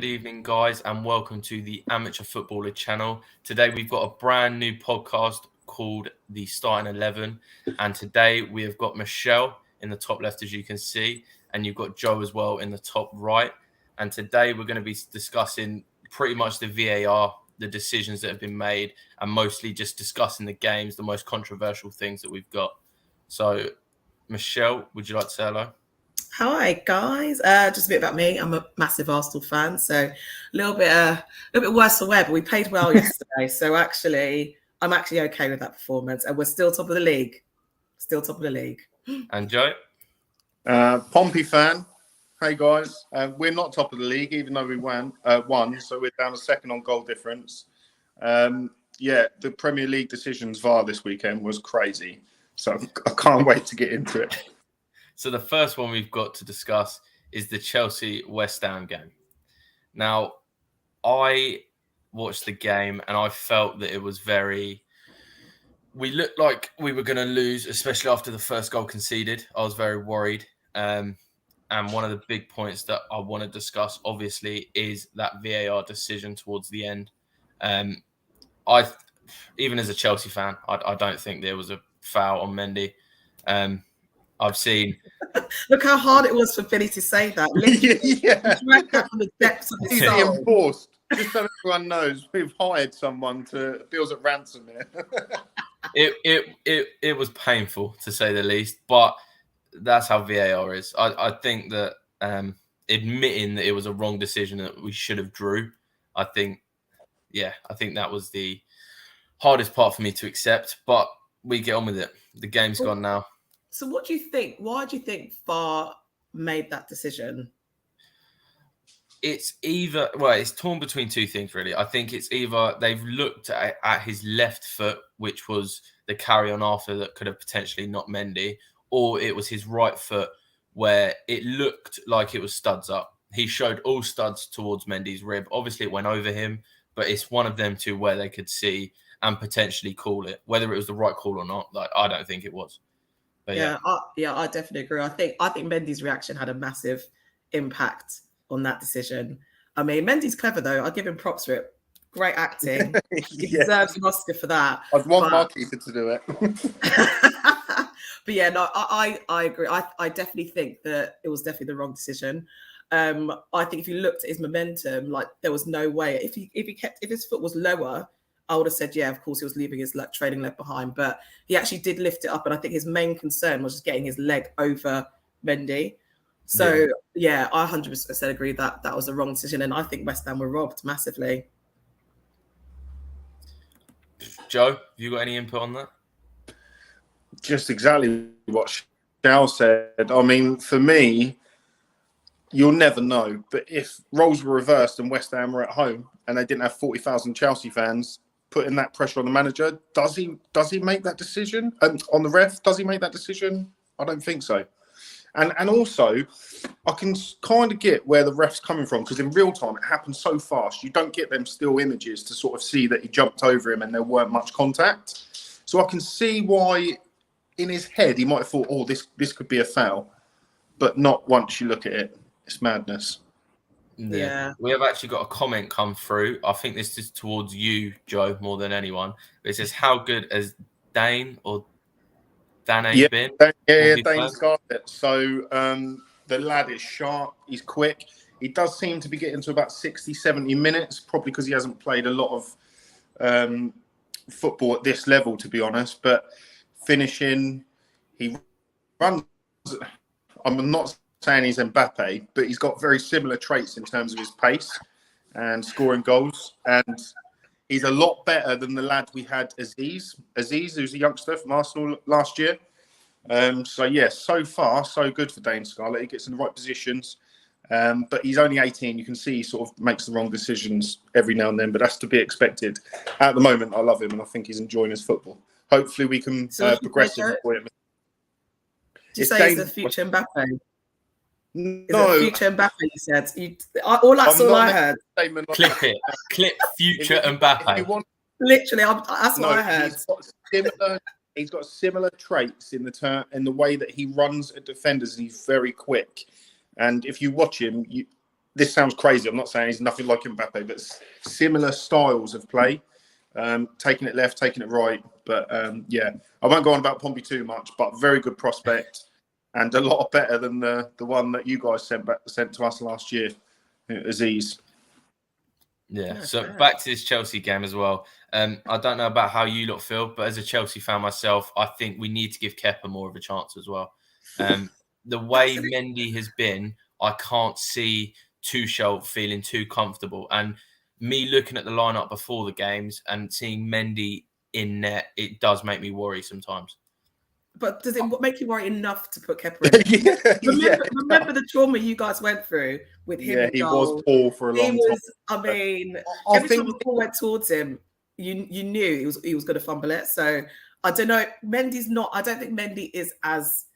Good evening, guys, and welcome to the Amateur Footballer channel. Today, we've got a brand new podcast called The Starting 11. And today, we have got Michelle in the top left, as you can see, and you've got Joe as well in the top right. And today, we're going to be discussing pretty much the VAR, the decisions that have been made, and mostly just discussing the games, the most controversial things that we've got. So, Michelle, would you like to say hello? Hi guys, just a bit about me. I'm a massive Arsenal fan, so a little bit worse for wear, but we played well yesterday. So I'm actually okay with that performance, and we're still top of the league. And Joe? Pompey fan. Hey guys, we're not top of the league, even though we won, so we're down a second on goal difference. The Premier League decisions VAR this weekend was crazy, so I can't wait to get into it. So the first one we've got to discuss is the Chelsea-West Ham game. Now, I watched the game and I felt that it was we looked like we were going to lose, especially after the first goal conceded. I was very worried. And one of the big points that I want to discuss, obviously, is that VAR decision towards the end. Even as a Chelsea fan, I don't think there was a foul on Mendy. I've seen. Look how hard it was for Billy to say that. Dragged that from the depths of his soul. Enforced. Just so everyone knows, we've hired someone to bills at ransom here. It was painful, to say the least, but that's how VAR is. I think that admitting that it was a wrong decision that we should have drew, I think that was the hardest part for me to accept. But we get on with it. The game's gone now. So what do you think? Why do you think VAR made that decision? It's torn between two things, really. I think it's either they've looked at his left foot, which was the carry on after that could have potentially knocked Mendy, or it was his right foot where it looked like it was studs up. He showed all studs towards Mendy's rib. Obviously, it went over him, but it's one of them two where they could see and potentially call it. Whether it was the right call or not, I don't think it was. But I definitely agree. I think Mendy's reaction had a massive impact on that decision. I mean, Mendy's clever though. I give him props for it. Great acting. He deserves an Oscar for that. I'd want my keeper to do it. But yeah, no, I agree. I definitely think that it was definitely the wrong decision. I think if you looked at his momentum, like there was no way if his foot was lower, I would have said, yeah, of course he was leaving his trailing leg behind, but he actually did lift it up. And I think his main concern was just getting his leg over Mendy. So I 100% agree that was the wrong decision. And I think West Ham were robbed massively. Joe, have you got any input on that? Just exactly what Shao said. I mean, for me, you'll never know. But if roles were reversed and West Ham were at home and they didn't have 40,000 Chelsea fans putting that pressure on the manager, does he make that decision? On the ref, does he make that decision? I don't think so. And also, I can kind of get where the ref's coming from, because in real time, it happens so fast. You don't get them still images to sort of see that he jumped over him and there weren't much contact. So I can see why in his head he might have thought, oh, this could be a foul. But not once you look at it. It's madness. Yeah. We have actually got a comment come through. I think this is towards you, Joe, more than anyone. It says, how good has Dane been? Dane's got it. So the lad is sharp. He's quick. He does seem to be getting to about 60, 70 minutes, probably because he hasn't played a lot of football at this level, to be honest. But finishing, he runs. I'm not saying he's Mbappe, but he's got very similar traits in terms of his pace and scoring goals. And he's a lot better than the lad we had, Aziz, who's a youngster from Arsenal last year. So far, so good for Dane Scarlett. He gets in the right positions. But he's only 18. You can see he sort of makes the wrong decisions every now and then, but that's to be expected. At the moment, I love him, and I think he's enjoying his football. Hopefully, we can progress him. Did you say he's the future Mbappe? No, future Mbappe. You said. That's all I heard. Clip future Mbappe. Literally, that's what I heard. He's got similar traits in the way that he runs at defenders, and he's very quick. And if you watch him, this sounds crazy. I'm not saying he's nothing like Mbappe, but similar styles of play, taking it left, taking it right. But yeah, I won't go on about Pompey too much, but very good prospect and a lot better than the one that you guys sent to us last year, Aziz. Yeah, so back to this Chelsea game as well. I don't know about how you lot feel, but as a Chelsea fan myself, I think we need to give Kepa more of a chance as well. The way Mendy has been, I can't see Tuchel feeling too comfortable. And me looking at the lineup before the games and seeing Mendy in net, it does make me worry sometimes. But does it make you worry enough to put Kepa in? Remember the trauma you guys went through with him. Yeah, he was poor for a long time. I mean, every time the ball went towards him, you knew he was going to fumble it. So I don't know. I don't think Mendy is as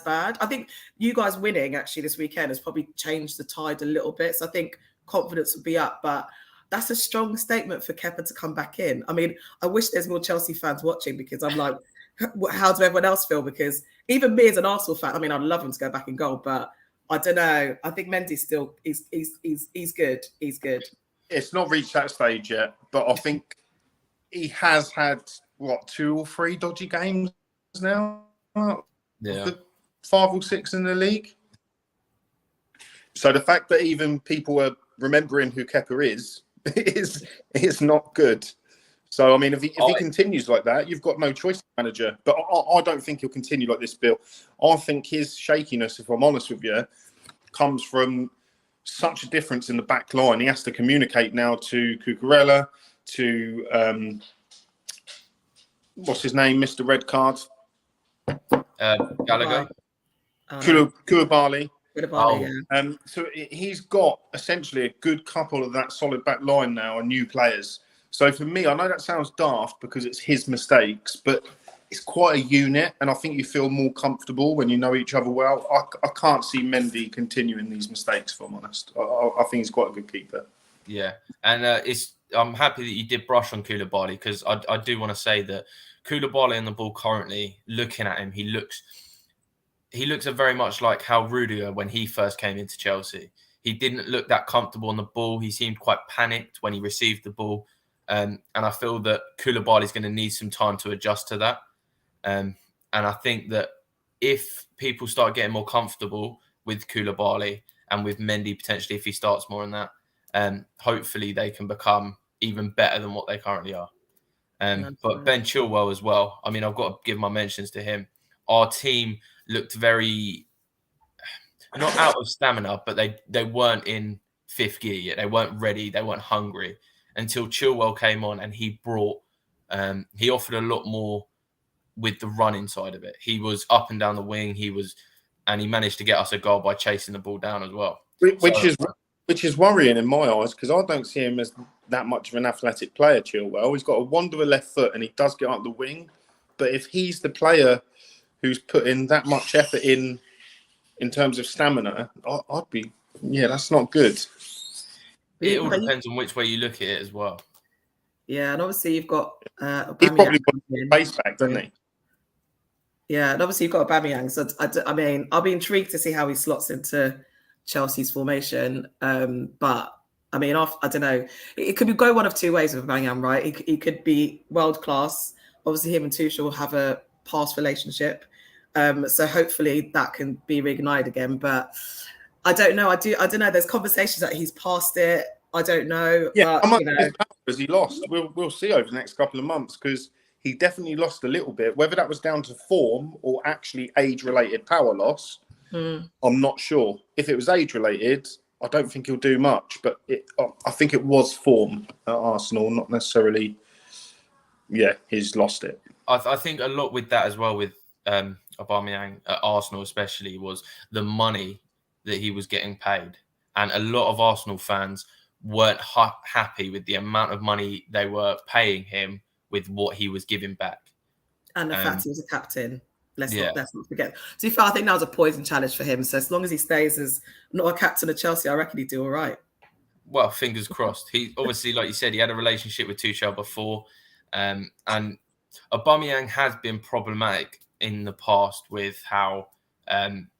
bad. I think you guys winning actually this weekend has probably changed the tide a little bit. So I think confidence will be up, but that's a strong statement for Kepa to come back in. I mean, I wish there's more Chelsea fans watching, because I'm like, how does everyone else feel? Because even me as an Arsenal fan, I mean, I'd love him to go back in goal, but I don't know. I think Mendy's still he's good. He's good. It's not reached that stage yet, but I think he has had 2 or 3 dodgy games now. Yeah, 5 or 6 in the league. So the fact that even people are remembering who Kepa is not good. So, I mean, if he continues like that, you've got no choice, manager. But I don't think he'll continue like this, Bill. I think his shakiness, if I'm honest with you, comes from such a difference in the back line. He has to communicate now to Cucurella, to, what's his name, Mr. Red Card? Gallagher. Koulibaly. Yeah. So he's got essentially a good couple of that solid back line now and new players. So for me, I know that sounds daft because it's his mistakes, but it's quite a unit, and I think you feel more comfortable when you know each other well. I can't see Mendy continuing these mistakes, if I'm honest. I think he's quite a good keeper. Yeah, and I'm happy that you did brush on Koulibaly, because I do want to say that Koulibaly on the ball currently, looking at him, he looks very much like how Rudiger when he first came into Chelsea. He didn't look that comfortable on the ball. He seemed quite panicked when he received the ball. And I feel that Koulibaly is going to need some time to adjust to that. And I think that if people start getting more comfortable with Koulibaly and with Mendy potentially, if he starts more in that, hopefully they can become even better than what they currently are. But Ben Chilwell as well. I mean, I've got to give my mentions to him. Our team looked very not out of stamina, but they weren't in fifth gear yet. They weren't ready. They weren't hungry until Chilwell came on, and he offered a lot more with the running side of it. He was up and down the wing. And he managed to get us a goal by chasing the ball down as well. Which is worrying in my eyes, because I don't see him as that much of an athletic player, Chilwell. He's got a wanderer left foot and he does get up the wing. But if he's the player who's put in that much effort in terms of stamina, I'd be, that's not good. It all depends on which way you look at it as well. Yeah, and obviously you've got he probably put the base back, didn't he? Yeah, and obviously you've got Aubameyang. So I mean, I'll be intrigued to see how he slots into Chelsea's formation. But I mean, I don't know. It could go one of two ways with Aubameyang, right? He could be world class. Obviously, him and Tuchel have a past relationship, so hopefully that can be reignited again. But I don't know. I don't know. There's conversations that he's past it. I don't know. Yeah, but, how much has he lost? We'll see over the next couple of months, because he definitely lost a little bit. Whether that was down to form or actually age-related power loss, I'm not sure. If it was age-related, I don't think he'll do much. But I think it was form at Arsenal, not necessarily. Yeah, he's lost it. I think a lot with that as well, with Aubameyang at Arsenal especially, was the money that he was getting paid. And a lot of Arsenal fans weren't happy with the amount of money they were paying him with what he was giving back. And the fact he was a captain. Let's not forget. To be fair, I think that was a poison challenge for him. So as long as he stays as not a captain of Chelsea, I reckon he'd do all right. Well, fingers crossed. He obviously, like you said, he had a relationship with Tuchel before. And Aubameyang has been problematic in the past with how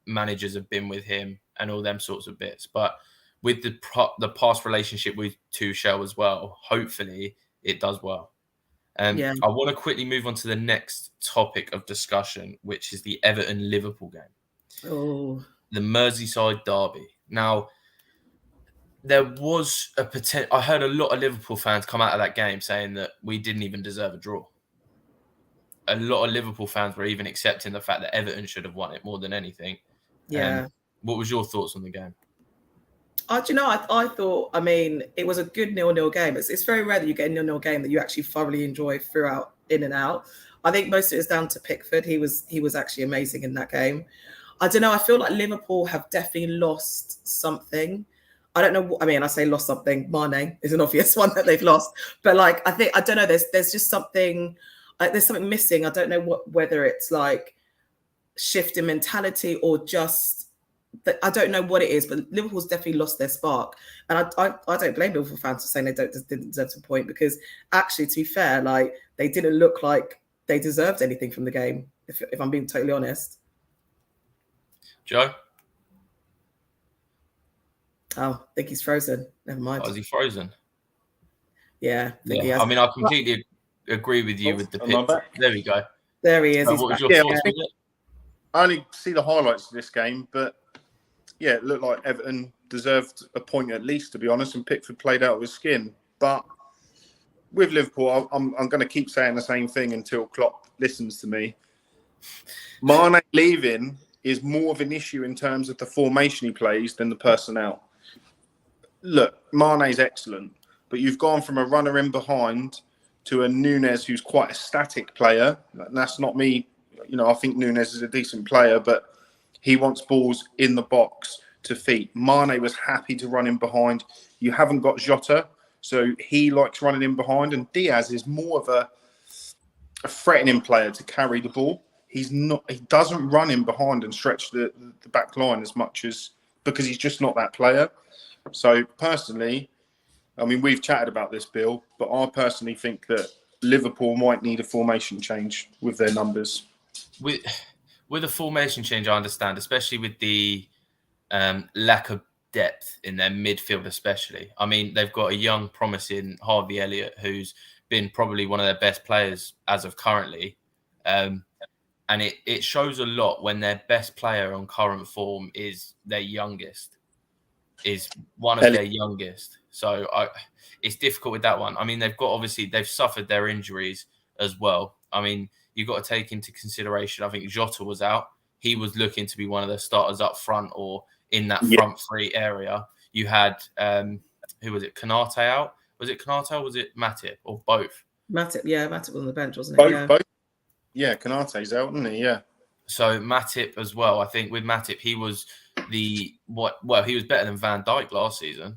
managers have been with him and all them sorts of bits. But with the past relationship with Tuchel as well, hopefully it does well. I want to quickly move on to the next topic of discussion, which is the Everton-Liverpool game. Oh, the Merseyside derby. Now, there was a potential. I heard a lot of Liverpool fans come out of that game saying that we didn't even deserve a draw. A lot of Liverpool fans were even accepting the fact that Everton should have won it more than anything. yeah. What was your thoughts on the game? Do you know, I thought, it was a good 0-0 game. It's very rare that you get a 0-0 game that you actually thoroughly enjoy throughout, in and out. I think most of it is down to Pickford. He was actually amazing in that game. I don't know. I feel like Liverpool have definitely lost something. I don't know. I say lost something. Mane is an obvious one that they've lost. But like, I don't know. There's just something. There's something missing. I don't know whether it's like shift in mentality or just that. I don't know what it is. But Liverpool's definitely lost their spark. And I don't blame Liverpool fans for saying they didn't deserve to point, because actually, to be fair, like they didn't look like they deserved anything from the game. If I'm being totally honest. Joe? Oh, I think he's frozen. Never mind. Oh, is he frozen? Yeah, I think he has. I completely agree with you with the pitch. There we go. There he is. What was your thoughts with it? I only see the highlights of this game, but yeah, it looked like Everton deserved a point at least, to be honest, and Pickford played out of his skin. But with Liverpool, I'm going to keep saying the same thing until Klopp listens to me. Mane leaving is more of an issue in terms of the formation he plays than the personnel. Look, Mane's excellent, but you've gone from a runner in behind to a Núñez who's quite a static player. That's not me. I think Núñez is a decent player, but he wants balls in the box to feet. Mane was happy to run in behind. You haven't got Jota, so he likes running in behind, and Diaz is more of a threatening player to carry the ball. He doesn't run in behind and stretch the back line as much because he's just not that player. So personally, we've chatted about this, Bill, but I personally think that Liverpool might need a formation change with their numbers. With a formation change, I understand, especially with the lack of depth in their midfield, especially. They've got a young, promising Harvey Elliott, who's been probably one of their best players as of currently. And it shows a lot when their best player on current form is their youngest. Is one of their youngest. So it's difficult with that one. They've suffered their injuries as well. You've got to take into consideration, I think Jota was out. He was looking to be one of the starters up front or in that front three area. You had, who was it, Konate out? Was it Konate or was it Matip or both? Matip was on the bench, wasn't it? Both. Yeah, Konate's out, isn't he? Yeah. So Matip as well. I think with Matip, he was he was better than Van Dijk last season.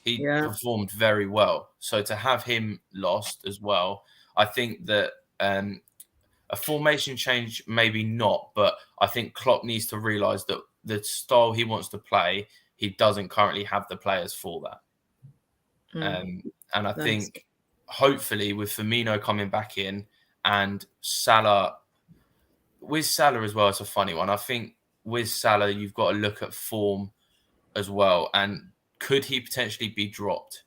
He performed very well. So to have him lost as well, I think that a formation change, maybe not, but I think Klopp needs to realise that the style he wants to play, he doesn't currently have the players for that. And I think hopefully with Firmino coming back in and Salah, with Salah as well, it's a funny one. I think with Salah, you've got to look at form as well. And could he potentially be dropped?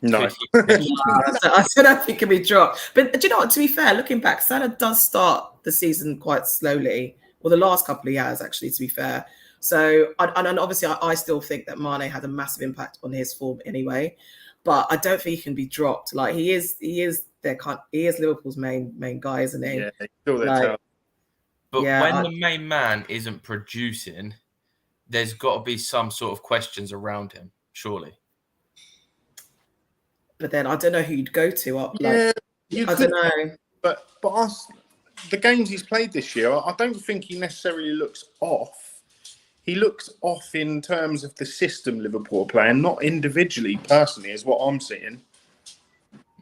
No. I don't think he'll be dropped. But do you know what? To be fair, looking back, Salah does start the season quite slowly. Well, the last couple of years, actually, to be fair. So, and obviously, I still think that Mane had a massive impact on his form anyway. But I don't think he can be dropped. Like he is Liverpool's main guy, isn't he? Yeah, still there. But when the main man isn't producing, there's got to be some sort of questions around him, surely. But then I don't know who you'd go to. I don't know. But the games he's played this year, I don't think he necessarily looks off. He looks off in terms of the system Liverpool are playing, not individually, personally, is what I'm seeing.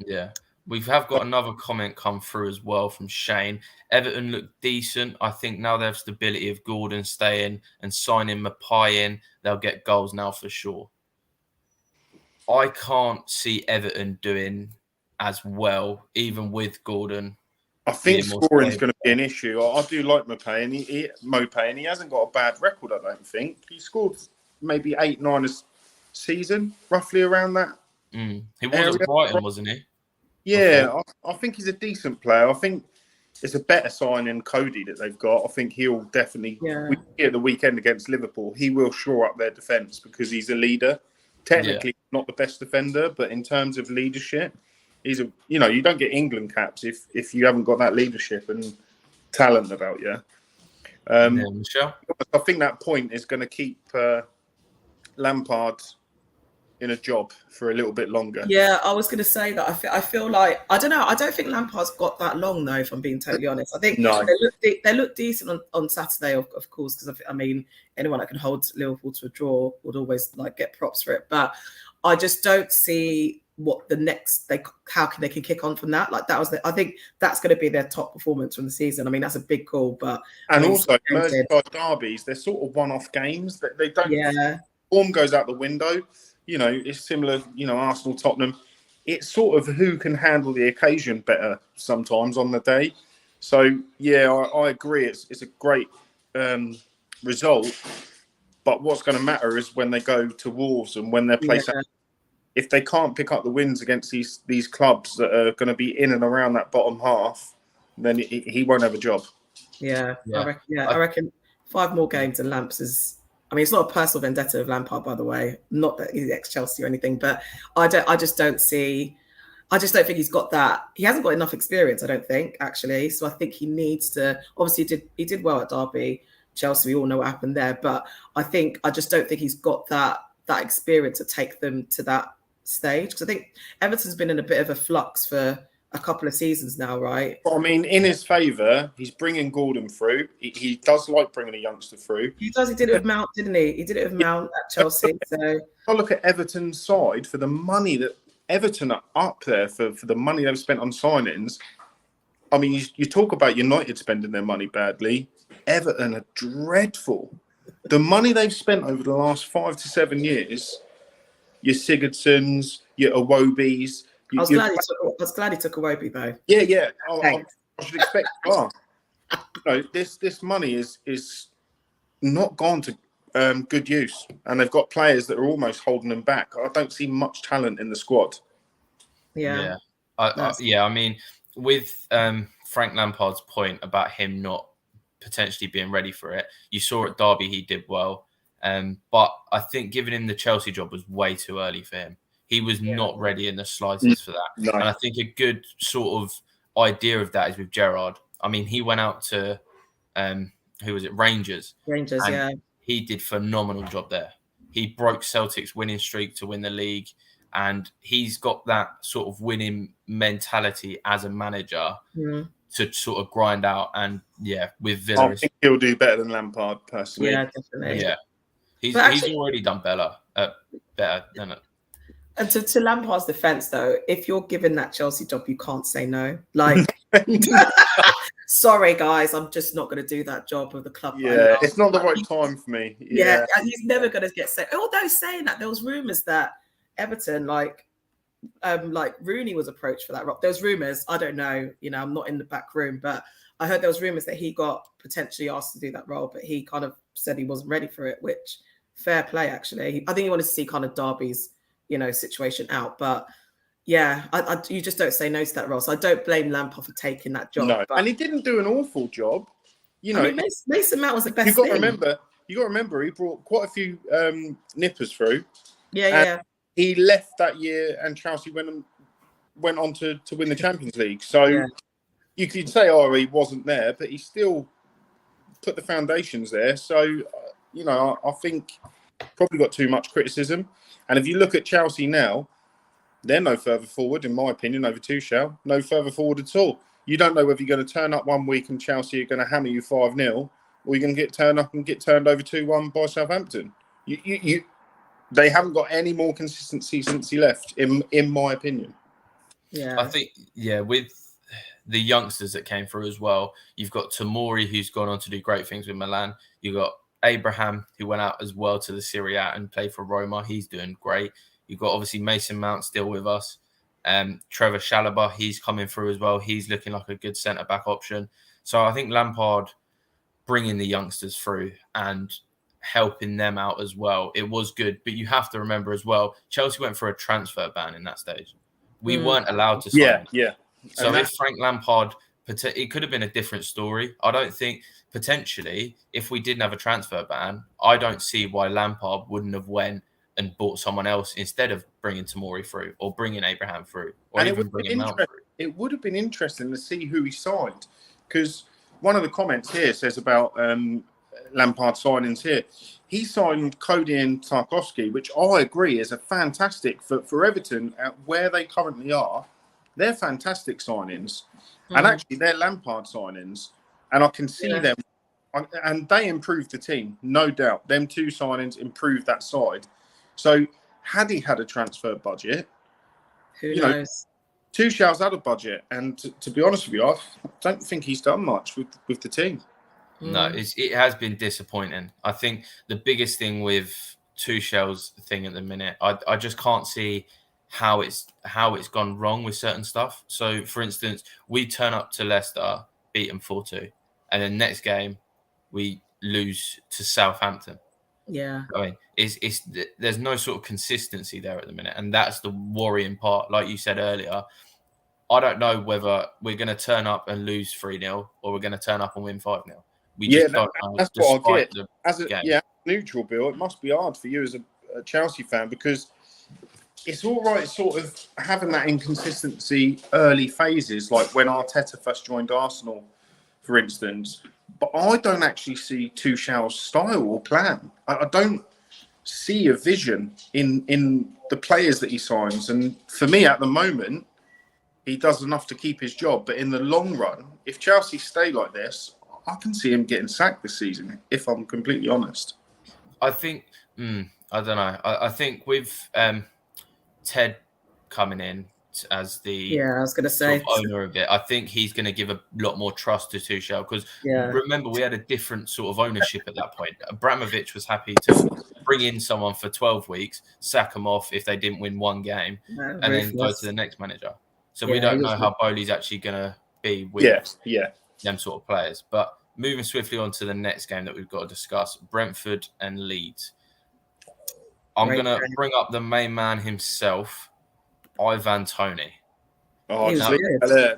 Yeah. We have got another comment come through as well from Shane. Everton look decent. I think now they have stability of Gordon staying and signing Mapai in. They'll get goals now for sure. I can't see Everton doing as well, even with Gordon. I think scoring is going to be an issue. I do like Mapai, and he hasn't got a bad record, I don't think. He scored maybe 8-9 a season, roughly around that. He was at Brighton, wasn't he? Yeah, I think he's a decent player. I think it's a better signing, Cody, that they've got. I think he'll definitely, we see at the weekend against Liverpool, he will shore up their defence because he's a leader. Technically, not the best defender, but in terms of leadership, he's a, you know, you don't get England caps if you haven't got that leadership and talent about you. Michelle? I think that point is going to keep Lampard in a job for a little bit longer. Yeah, I was going to say that. I feel like, I don't know. I don't think Lampard's got that long, though, if I'm being totally honest. I think they look decent on Saturday, of course, because I mean, anyone that can hold Liverpool to a draw would always like get props for it. But I just don't see what the next they can kick on from that. Like that was I think that's going to be their top performance from the season. I mean, that's a big call, but also Merseyside derbies, they're sort of one-off games. They don't. Yeah. Form goes out the window. You know, it's similar, you know, Arsenal, Tottenham. It's sort of who can handle the occasion better sometimes on the day. So, yeah, I agree. It's a great result. But what's going to matter is when they go to Wolves and when they're placed. Yeah. If they can't pick up the wins against these clubs that are going to be in and around that bottom half, then he won't have a job. Yeah. I reckon 5 more games and Lamps is... I mean, it's not a personal vendetta of Lampard, by the way. Not that he's ex-Chelsea or anything, but I just don't think he's got that. He hasn't got enough experience, I don't think, actually. So I think he needs to. Obviously, he did well at Derby, Chelsea. We all know what happened there, but I just don't think he's got that experience to take them to that stage. Because I think Everton's been in a bit of a flux for a couple of seasons now, right? I mean, in his favour, he's bringing Gordon through. He does like bringing a youngster through. He does. He did it with Mount, didn't he? He did it with Mount at Chelsea. So I look at Everton's side for the money that Everton are up there for the money they've spent on signings. I mean, you talk about United spending their money badly. Everton are dreadful. The money they've spent over the last 5 to 7 years, your Sigurdssons, your Iwobis. I was glad he took Iwobi though. Yeah. I should expect. This money is not gone to good use, and they've got players that are almost holding them back. I don't see much talent in the squad. Yeah. I mean, with Frank Lampard's point about him not potentially being ready for it, you saw at Derby he did well, but I think giving him the Chelsea job was way too early for him. He was not ready in the slightest for that. No. And I think a good sort of idea of that is with Gerrard. I mean, he went out to, who was it? Rangers. Yeah. He did phenomenal job there. He broke Celtic's winning streak to win the league. And he's got that sort of winning mentality as a manager to sort of grind out. And with Villa. I think he'll do better than Lampard, personally. Yeah, definitely. Yeah. He's already done better than it. And to Lampard's defense, though, if you're given that Chelsea job, you can't say no. Like, sorry, guys, I'm just not going to do that job with the club. Yeah, it's not the right time for me. Yeah, and he's never going to get said. Although saying that, there was rumours that Everton, like Rooney was approached for that role. There was rumours. I don't know. You know, I'm not in the back room, but I heard there was rumours that he got potentially asked to do that role, but he kind of said he wasn't ready for it. Which fair play, actually. I think he wanted to see kind of Derby's situation out, but you just don't say no to that role. So I don't blame Lampard for taking that job. No, and he didn't do an awful job. I mean, Mason Mount was the best. You got to remember, he brought quite a few nippers through. Yeah. He left that year, and Chelsea went on to win the Champions League. So you could say, he wasn't there, but he still put the foundations there. So I think probably got too much criticism. And if you look at Chelsea now, they're no further forward, in my opinion, over Tuchel. No further forward at all. You don't know whether you're going to turn up one week and Chelsea are going to hammer you 5-0, or you're going to get turned over 2-1 by Southampton. They haven't got any more consistency since he left, in my opinion. Yeah, I think with the youngsters that came through as well, you've got Tomori, who's gone on to do great things with Milan. You've got Abraham, who went out as well to the Serie A and played for Roma. He's doing great. You've got obviously Mason Mount still with us. Trevor Chalobah, he's coming through as well. He's looking like a good centre-back option. So I think Lampard bringing the youngsters through and helping them out as well. It was good, but you have to remember as well, Chelsea went for a transfer ban in that stage. We weren't allowed to sign him. Yeah. So if Frank Lampard, it could have been a different story. I don't think, potentially, if we didn't have a transfer ban, I don't see why Lampard wouldn't have went and bought someone else instead of bringing Tomori through or bringing Abraham through or even bringing Mount through. It would have been interesting to see who he signed, because one of the comments here says about Lampard signings here. He signed Cody and Tarkowski, which I agree is a fantastic for Everton at where they currently are. They're fantastic signings, and actually they're Lampard signings, and I can see them, and they improved the team, no doubt. Them two signings improved that side. So had he had a transfer budget, who knows? Tuchel's out of budget, and to be honest with you, I don't think he's done much with the team. No, it has been disappointing. I think the biggest thing with Tuchel's thing at the minute, I just can't see how it's gone wrong with certain stuff. So, for instance, we turn up to Leicester, beat them 4-2, and then next game we lose to Southampton. Yeah, I mean, there's no sort of consistency there at the minute, and that's the worrying part. Like you said earlier, I don't know whether we're going to turn up and lose 3-0 or we're going to turn up and win 5-0. We just don't know. That's what I get. As a neutral, Bill, it must be hard for you as a Chelsea fan, because it's all right sort of having that inconsistency early phases, like when Arteta first joined Arsenal, for instance. But I don't actually see Tuchel's style or plan. I don't see a vision in the players that he signs. And for me, at the moment, he does enough to keep his job. But in the long run, if Chelsea stay like this, I can see him getting sacked this season, if I'm completely honest. I think, I don't know. I think with Ted coming in as the I was going to say sort of owner of it, I think he's going to give a lot more trust to Tuchel, because remember, we had a different sort of ownership at that point. Abramovich was happy to bring in someone for 12 weeks, sack them off if they didn't win one game, and then go to the next manager. So we don't know how Bowley's actually going to be with them sort of players. But moving swiftly on to the next game that we've got to discuss, Brentford and Leeds. I'm going to bring up the main man himself, Ivan Toney. Oh,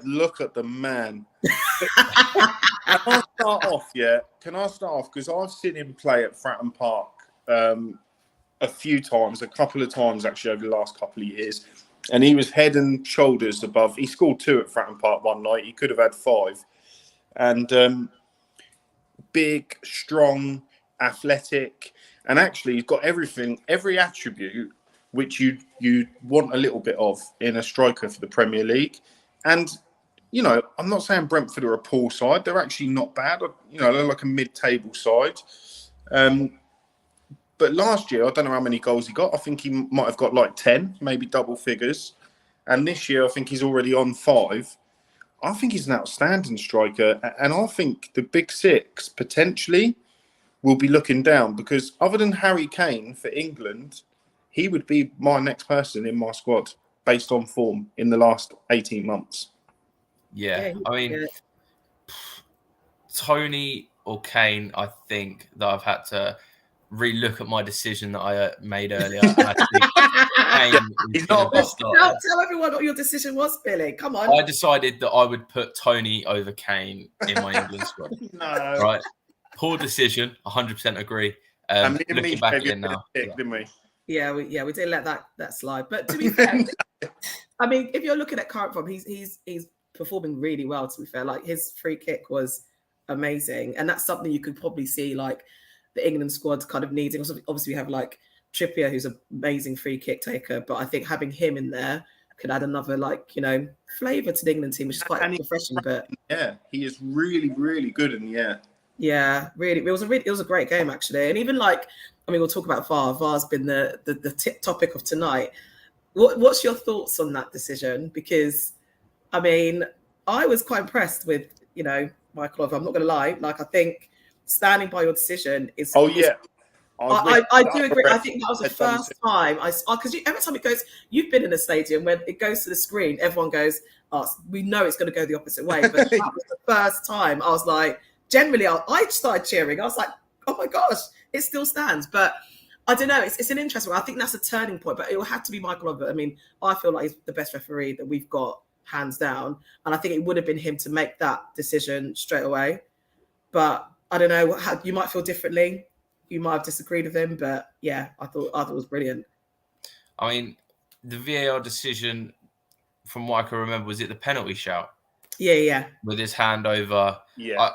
look at the man. Can I start off? Because I've seen him play at Fratton Park a few times, a couple of times actually over the last couple of years. And he was head and shoulders above. He scored 2 at Fratton Park one night. He could have had 5. And big, strong, athletic. And actually, he's got everything, every attribute which you want a little bit of in a striker for the Premier League. And, you know, I'm not saying Brentford are a poor side. They're actually not bad. You know, they're like a mid-table side. But last year, I don't know how many goals he got. I think he might have got like 10, maybe double figures. And this year, I think he's already on 5. I think he's an outstanding striker. And I think the Big Six potentially will be looking down, because other than Harry Kane for England, he would be my next person in my squad based on form in the last 18 months. Yeah, I mean, Toney or Kane, I think that I've had to re-look at my decision that I made earlier. I think tell everyone what your decision was, Billy. Come on. I decided that I would put Toney over Kane in my England squad. No. Right. Poor decision. 100% agree. Looking back at it now. Didn't we? Yeah, we didn't let that slide. But to be fair, I mean, if you're looking at current form, he's performing really well, to be fair. Like, his free kick was amazing. And that's something you could probably see, like, the England squad kind of needing. Obviously, we have, like, Trippier, who's an amazing free kick taker. But I think having him in there could add another, like, you know, flavour to the England team, which is quite refreshing. But yeah, he is really, really good in the air. Yeah, really. It was a great game, actually. And even, like, I mean, we'll talk about VAR. VAR's been the topic of tonight. What's your thoughts on that decision? Because, I mean, I was quite impressed with, you know, Michael. I'm not going to lie. Like, I think standing by your decision is. Oh, yeah. I do agree. I think that was the first time because every time it goes, you've been in a stadium when it goes to the screen, everyone goes, "Oh, we know it's going to go the opposite way." But that was the first time I was like, generally, I started cheering. I was like, oh my gosh, it still stands. But I don't know. It's an interesting one. I think that's a turning point, but it will have to be Michael Oliver. I mean, I feel like he's the best referee that we've got, hands down. And I think it would have been him to make that decision straight away. But I don't know. You might feel differently. You might have disagreed with him, but yeah, I thought it was brilliant. I mean, the VAR decision, from what I can remember, was it the penalty shout? Yeah. With his hand over. Yeah.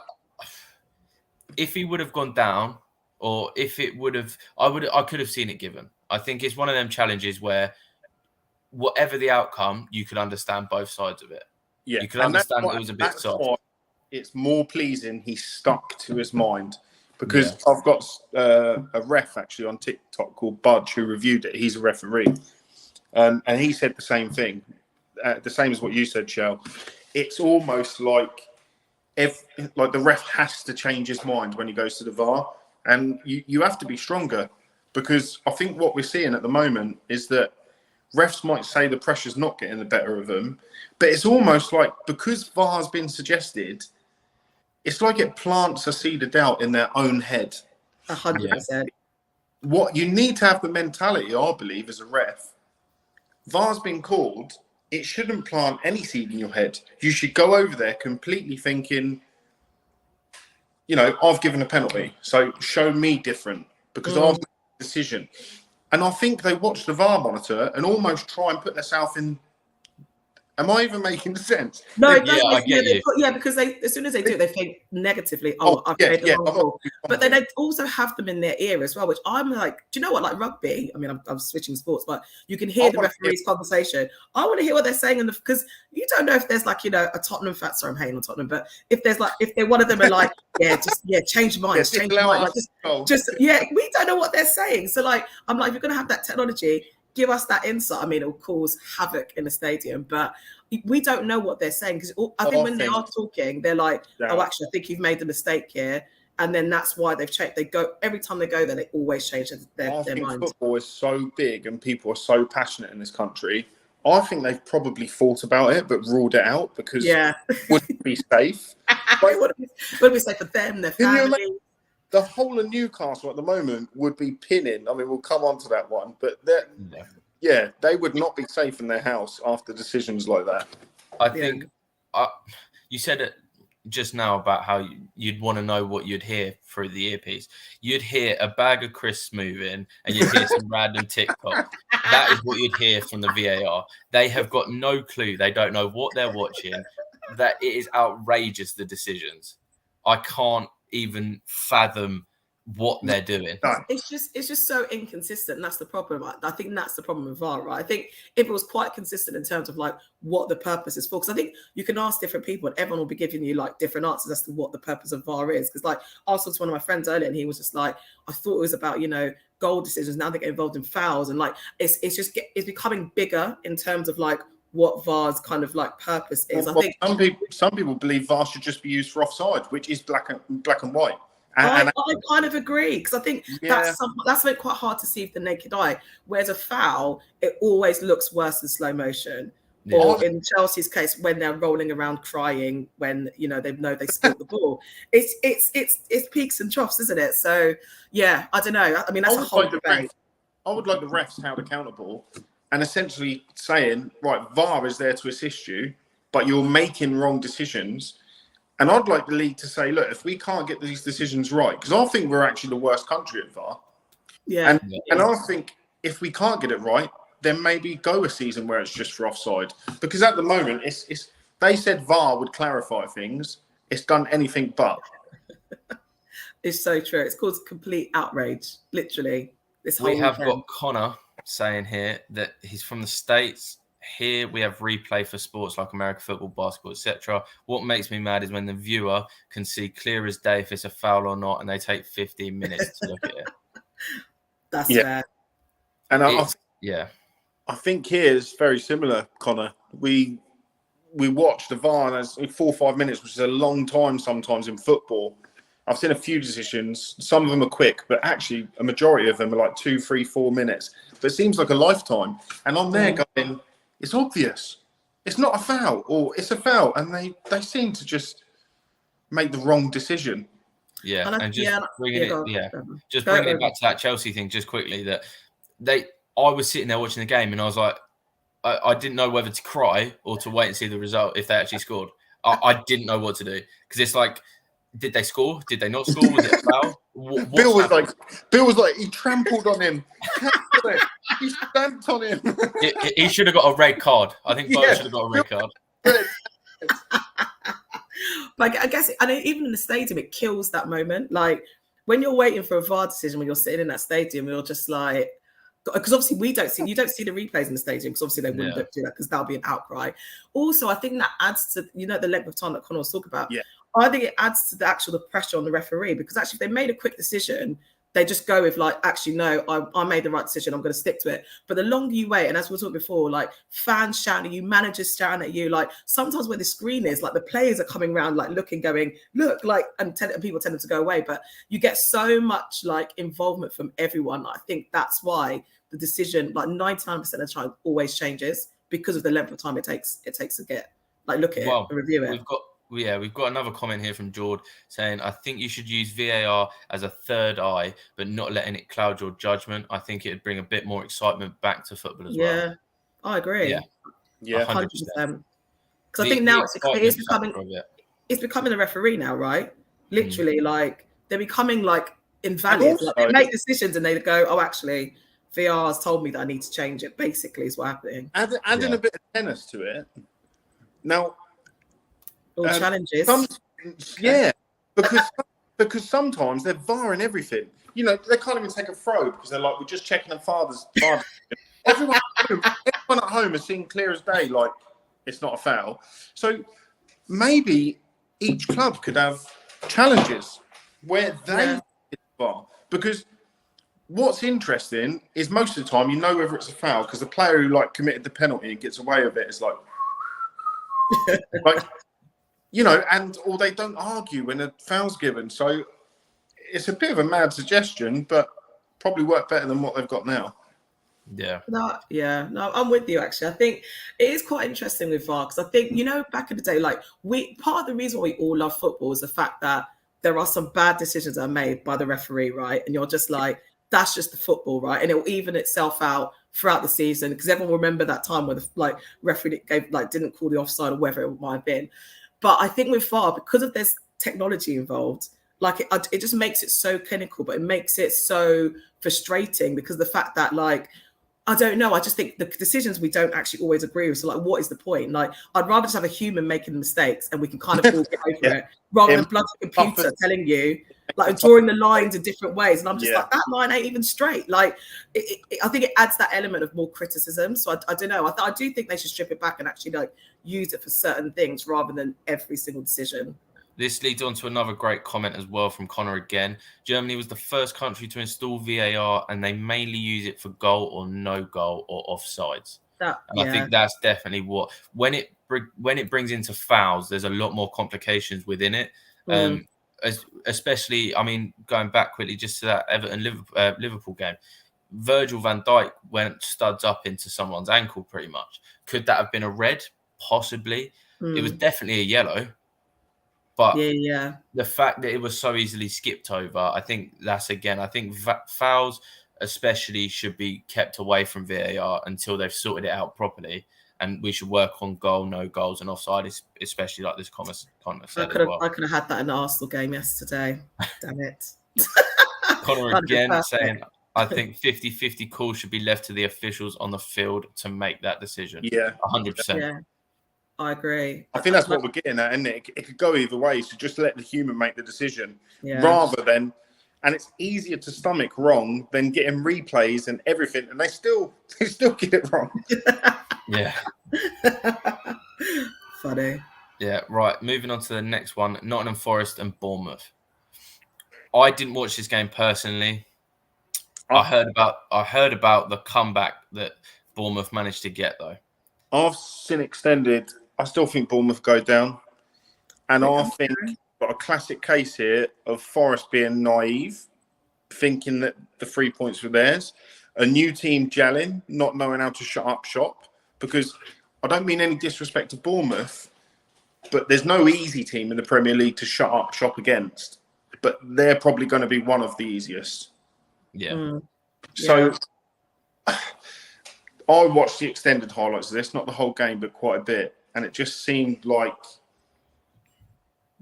If he would have gone down, or if it would have, I could have seen it given. I think it's one of them challenges where whatever the outcome, you could understand both sides of it. Yeah. You could understand it was a bit soft. It's more pleasing he stuck to his mind, because I've got a ref actually on TikTok called Budge who reviewed it. He's a referee, and he said the same thing, the same as what you said, Shell. It's almost like the ref has to change his mind when he goes to the VAR, and you have to be stronger, because I think what we're seeing at the moment is that refs might say the pressure's not getting the better of them, but it's almost like, because VAR's been suggested, it's like it plants a seed of doubt in their own head. 100%. What you need to have the mentality, I believe, as a ref, VAR's been called, it shouldn't plant any seed in your head. You should go over there completely thinking, I've given a penalty, so show me different, because I've made a decision. And I think they watch the VAR monitor and almost try and put themselves in. Am I even making sense? No, I get you. Yeah, because as soon as they do it, they think negatively, I've made the wrong call. But then they also have them in their ear as well, which I'm like, do you know what? Like rugby, I mean, I'm switching sports, but you can hear the referee's conversation. I want to hear what they're saying, because you don't know if there's like, a Tottenham fan. Sorry, I'm hating on Tottenham, but if they're one of them are like, change minds, change your mind. Like, we don't know what they're saying. So like, I'm like, if you're going to have that technology, give us that insight. I mean, it'll cause havoc in the stadium, but we don't know what they're saying, because I think when they are talking, they're like, "Oh, actually, I think you've made a mistake here," and then that's why they've changed. They go every time they go there, they always change their mind. Football is so big and people are so passionate in this country. I think they've probably thought about it but ruled it out, because it wouldn't be safe. Wouldn't be safe for them, their family. The whole of Newcastle at the moment would be pinning. I mean, we'll come on to that one, but they would not be safe in their house after decisions like that. I think you said it just now about how you'd want to know what you'd hear through the earpiece. You'd hear a bag of crisps moving and you'd hear some random TikTok. That is what you'd hear from the VAR. They have got no clue. They don't know what they're watching. That it is outrageous, the decisions. I can't even fathom what they're doing. It's just so inconsistent, and that's the problem. I think that's the problem with VAR, right? I think if it was quite consistent in terms of like what the purpose is for, because I think you can ask different people and everyone will be giving you like different answers as to what the purpose of VAR is. Because like I was talking to one of my friends earlier and he was just like, I thought it was about goal decisions. Now they get involved in fouls, and like it's becoming bigger in terms of like what VAR's kind of like purpose is. I think some people believe VAR should just be used for offside, which is black and white. I kind of agree, because I think that's something quite hard to see with the naked eye. Whereas a foul, it always looks worse in slow motion. Yeah. Or in Chelsea's case, when they're rolling around crying when they know they spilled the ball. It's peaks and troughs, isn't it? So yeah, I don't know. I mean, that's a whole debate. I would like the refs held accountable and essentially saying, right, VAR is there to assist you, but you're making wrong decisions. And I'd like the league to say, look, if we can't get these decisions right, because I think we're actually the worst country at VAR. Yeah. And I think if we can't get it right, then maybe go a season where it's just for offside. Because at the moment, it's they said VAR would clarify things. It's done anything but. It's so true. It's caused complete outrage, literally. We have got Connor saying here that he's from the States. Here we have replay for sports like American football, basketball, etc. What makes me mad is when the viewer can see clear as day if it's a foul or not, and they take 15 minutes to look at it. That's fair. And I think here is very similar, Connor. We watch the VAR and it's 4 or 5 minutes, which is a long time sometimes in football. I've seen a few decisions. Some of them are quick, but actually a majority of them are like 2, 3, 4 minutes. But it seems like a lifetime. And I'm there going, it's obvious. It's not a foul, or it's a foul. And they seem to just make the wrong decision. Yeah, And and just bringing it back to that Chelsea thing just quickly. That I was sitting there watching the game, and I was like, I didn't know whether to cry or to wait and see the result if they actually scored. I didn't know what to do because it's like, did they score? Did they not score? Was it a foul? Bill was like, he trampled on him. He stamped on him. He should have got a red card. I think Bo should have got a red card. But I guess, and even in the stadium, it kills that moment. Like when you're waiting for a VAR decision, when you're sitting in that stadium, you're just like, because obviously you don't see the replays in the stadium because obviously they wouldn't do that because that'll be an outcry. Also, I think that adds to the length of time that Conor was talking about. Yeah. I think it adds to the pressure on the referee because actually if they made a quick decision, they just go with like, actually, no, I made the right decision. I'm going to stick to it. But the longer you wait, and as we were talking before, like fans shouting at you, managers shouting at you, like sometimes where the screen is, like the players are coming around, like looking, going, look, like, and people tend to go away. But you get so much like involvement from everyone. I think that's why the decision, like 99% of the time, always changes because of the length of time it takes to get, like, look at it and review it. We've got another comment here from Jord saying, I think you should use VAR as a third eye, but not letting it cloud your judgment. I think it would bring a bit more excitement back to football as well. Yeah, I agree. Yeah, 100%. Because I think now it's becoming the referee now, right? Literally, like they're becoming like invalid. Like, they make decisions and they go, oh, actually, VAR's told me that I need to change it. Basically, is what's happening. Adding a bit of tennis to it. Now. All challenges. Because sometimes they're VARing everything. You know, they can't even take a throw because they're like, we're just checking the father's. Everyone at home is seeing clear as day, like it's not a foul. So maybe each club could have challenges where they VAR. Because what's interesting is most of the time you know whether it's a foul because the player who like committed the penalty and gets away with it is like. You know, or they don't argue when a foul's given. So it's a bit of a mad suggestion, but probably work better than what they've got now. Yeah. No, I'm with you, actually. I think it is quite interesting with VAR because I think, back in the day, like part of the reason why we all love football is the fact that there are some bad decisions that are made by the referee, right? And you're just like, that's just the football, right? And it'll even itself out throughout the season because everyone will remember that time where the referee didn't call the offside or whatever it might have been. But I think with VAR, because of this technology involved, like it just makes it so clinical, but it makes it so frustrating because the fact that, like, I don't know, I just think the decisions we don't actually always agree with. So, like, what is the point? Like, I'd rather just have a human making the mistakes and we can kind of all get over it rather than bloody computer telling you, like, drawing the lines in different ways. And I'm just like, that line ain't even straight. Like, I think it adds that element of more criticism. So I don't know. I do think they should strip it back and actually like use it for certain things rather than every single decision. This leads on to another great comment as well from Connor again. Germany was the first country to install VAR and they mainly use it for goal or no goal or offsides. I think that's definitely when it brings into fouls, there's a lot more complications within it. Especially, I mean, going back quickly just to that Everton Liverpool game, Virgil van Dijk went studs up into someone's ankle pretty much. Could that have been a red? Possibly. It was definitely a yellow. But the fact that it was so easily skipped over, I think fouls especially should be kept away from VAR until they've sorted it out properly. And we should work on goal, no goals, and offside, especially like this comment said as well. I could have had that in the Arsenal game yesterday. Damn it. Connor again saying, I think 50-50 calls should be left to the officials on the field to make that decision. Yeah. 100%. Yeah, I agree. I think that's what we're getting at, isn't it? It could go either way. So just let the human make the decision rather than... And it's easier to stomach wrong than getting replays and everything. And they still get it wrong. Yeah. Funny. Yeah, right. Moving on to the next one, Nottingham Forest and Bournemouth. I didn't watch this game personally. I heard about the comeback that Bournemouth managed to get, though. I've seen extended. I still think Bournemouth go down. And I think got a classic case here of Forest being naive, thinking that the 3 points were theirs. A new team gelling, not knowing how to shut up shop. Because I don't mean any disrespect to Bournemouth, but there's no easy team in the Premier League to shut up shop against. but they're probably going to be one of the easiest. Yeah. So I watched the extended highlights of this, not the whole game, but quite a bit, and it just seemed like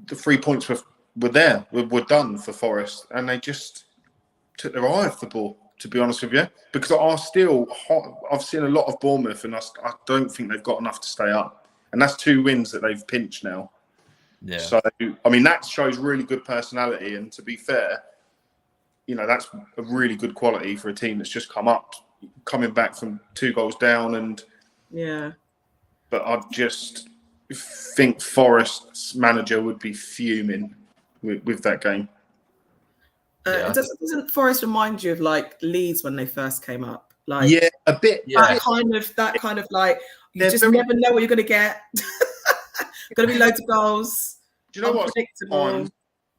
the 3 points were done for Forest, and they just took their eye off the ball, to be honest with you, because I've seen a lot of Bournemouth, and I don't think they've got enough to stay up, and that's 2 wins that they've pinched now. Yeah. So I mean, that shows really good personality, and to be fair, that's a really good quality for a team that's just coming back from 2 goals down, and but I just think Forest's manager would be fuming with that game. Doesn't Forest remind you of like Leeds when they first came up? Like, yeah, a bit. That kind of like you just never know what you're going to get. Going to be loads of goals. Do you know what?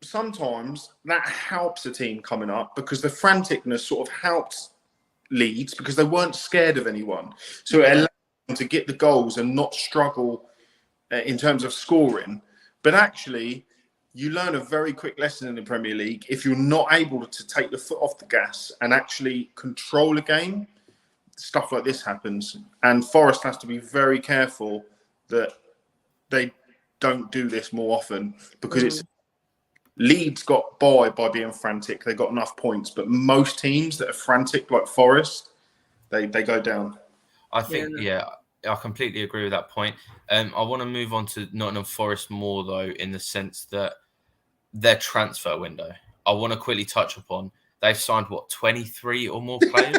Sometimes that helps a team coming up because the franticness sort of helped Leeds because they weren't scared of anyone. So it allowed them to get the goals and not struggle in terms of scoring. But actually, you learn a very quick lesson in the Premier League. If you're not able to take the foot off the gas and actually control a game, stuff like this happens. And Forest has to be very careful that they don't do this more often because Leeds got by being frantic. They got enough points, but most teams that are frantic like Forest, they go down. I think, I completely agree with that point. I want to move on to Nottingham Forest more, though, in the sense that their transfer window. I want to quickly touch upon. They've signed, 23 or more players?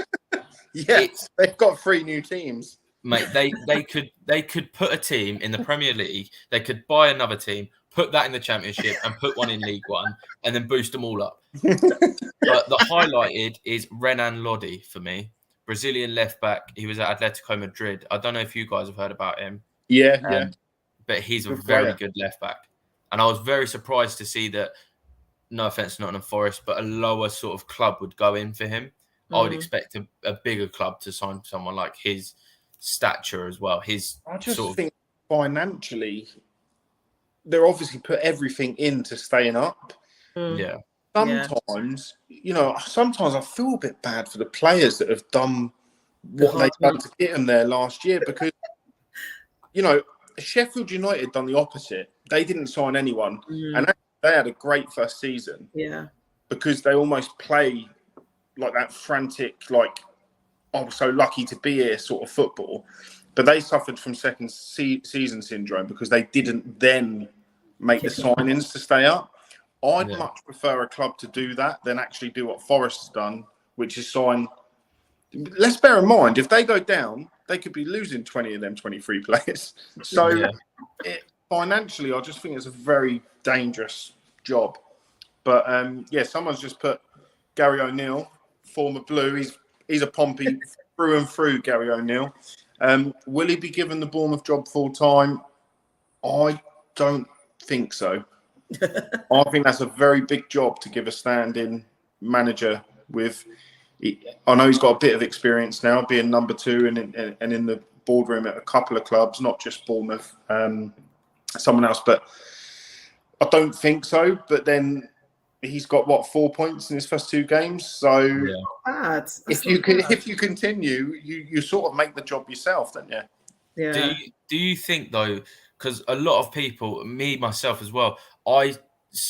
They've got 3 new teams. Mate, they could put a team in the Premier League. They could buy another team, put that in the Championship, and put one in League One, and then boost them all up. But the highlighted is Renan Lodi for me, Brazilian left back. He was at Atletico Madrid. I don't know if you guys have heard about him. Yeah. But he's a very good left back, and I was very surprised to see that. No offense to Nottingham Forest, but a lower sort of club would go in for him. I would expect a bigger club to sign someone like his stature as well. I just think financially, they're obviously put everything into staying up. Yeah. Sometimes, sometimes I feel a bit bad for the players that have done what they've done to get them there last year because, Sheffield United done the opposite. They didn't sign anyone. And they had a great first season. Yeah. Because they almost play like that frantic, like, I'm so lucky to be here sort of football. But they suffered from second season syndrome because they didn't then make the signings to stay up. I'd much prefer a club to do that than actually do what Forest's done, which is sign. Let's bear in mind, if they go down, they could be losing 20 of them 23 players. So financially, I just think it's a very dangerous job. But someone's just put Gary O'Neill, former Blue. He's a Pompey through and through, Gary O'Neill. Will he be given the Bournemouth job full time? I don't think so. I think that's a very big job to give a stand-in manager with. I know he's got a bit of experience now, being number 2 and in the boardroom at a couple of clubs, not just Bournemouth, someone else. But I don't think so. But then he's got 4 points in his first 2 games. So if you continue, you sort of make the job yourself, don't you? Yeah. Do you think though? Because a lot of people, me myself as well, I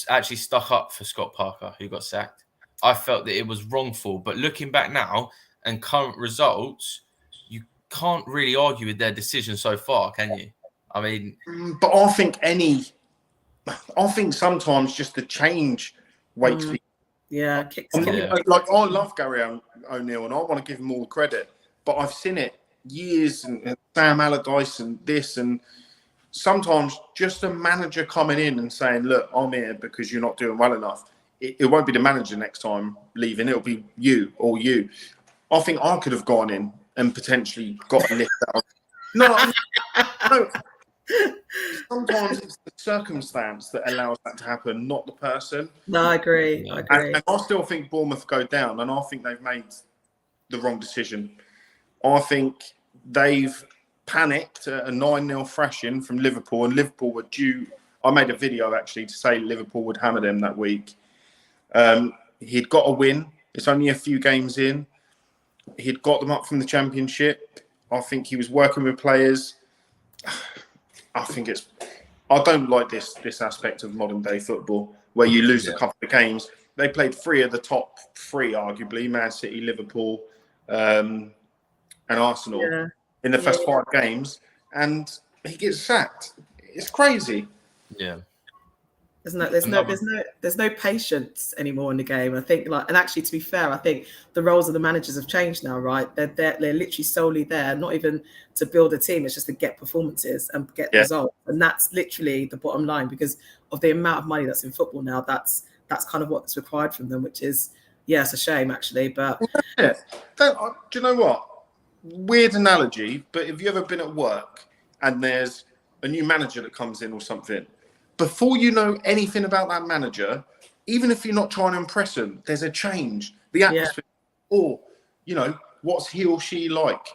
actually stuck up for Scott Parker, who got sacked. I felt that it was wrongful, but looking back now and current results, you can't really argue with their decision so far, can you? I mean, but I think sometimes just the change wakes people. Yeah, like I love Gary O'Neill and I want to give him all the credit, but I've seen it years and Sam Allardyce and this, and sometimes just a manager coming in and saying, "Look, I'm here because you're not doing well enough." It won't be the manager next time leaving; it'll be you or you. I think I could have gone in and potentially got a lift out. No. Sometimes it's the circumstance that allows that to happen, not the person. No, I agree. And I still think Bournemouth go down, and I think they've made the wrong decision. I think they've panicked at a 9-0 thrashing from Liverpool, and Liverpool were due. I made a video actually to say Liverpool would hammer them that week. He'd got a win. It's only a few games in. He'd got them up from the Championship. I think he was working with players. I don't like this aspect of modern day football where you lose a couple of games. They played 3 of the top 3, arguably, Man City, Liverpool, and Arsenal in the first 5 games, and he gets sacked. It's crazy. Yeah. There's no patience anymore in the game. I think, and actually, to be fair, I think the roles of the managers have changed now, right? They're literally solely there, not even to build a team. It's just to get performances and get results, and that's literally the bottom line because of the amount of money that's in football now. That's kind of what's required from them, which is it's a shame actually. But do you know what? Weird analogy, but have you ever been at work and there's a new manager that comes in or something? Before you know anything about that manager, even if you're not trying to impress them, there's a change. The atmosphere, or, what's he or she like?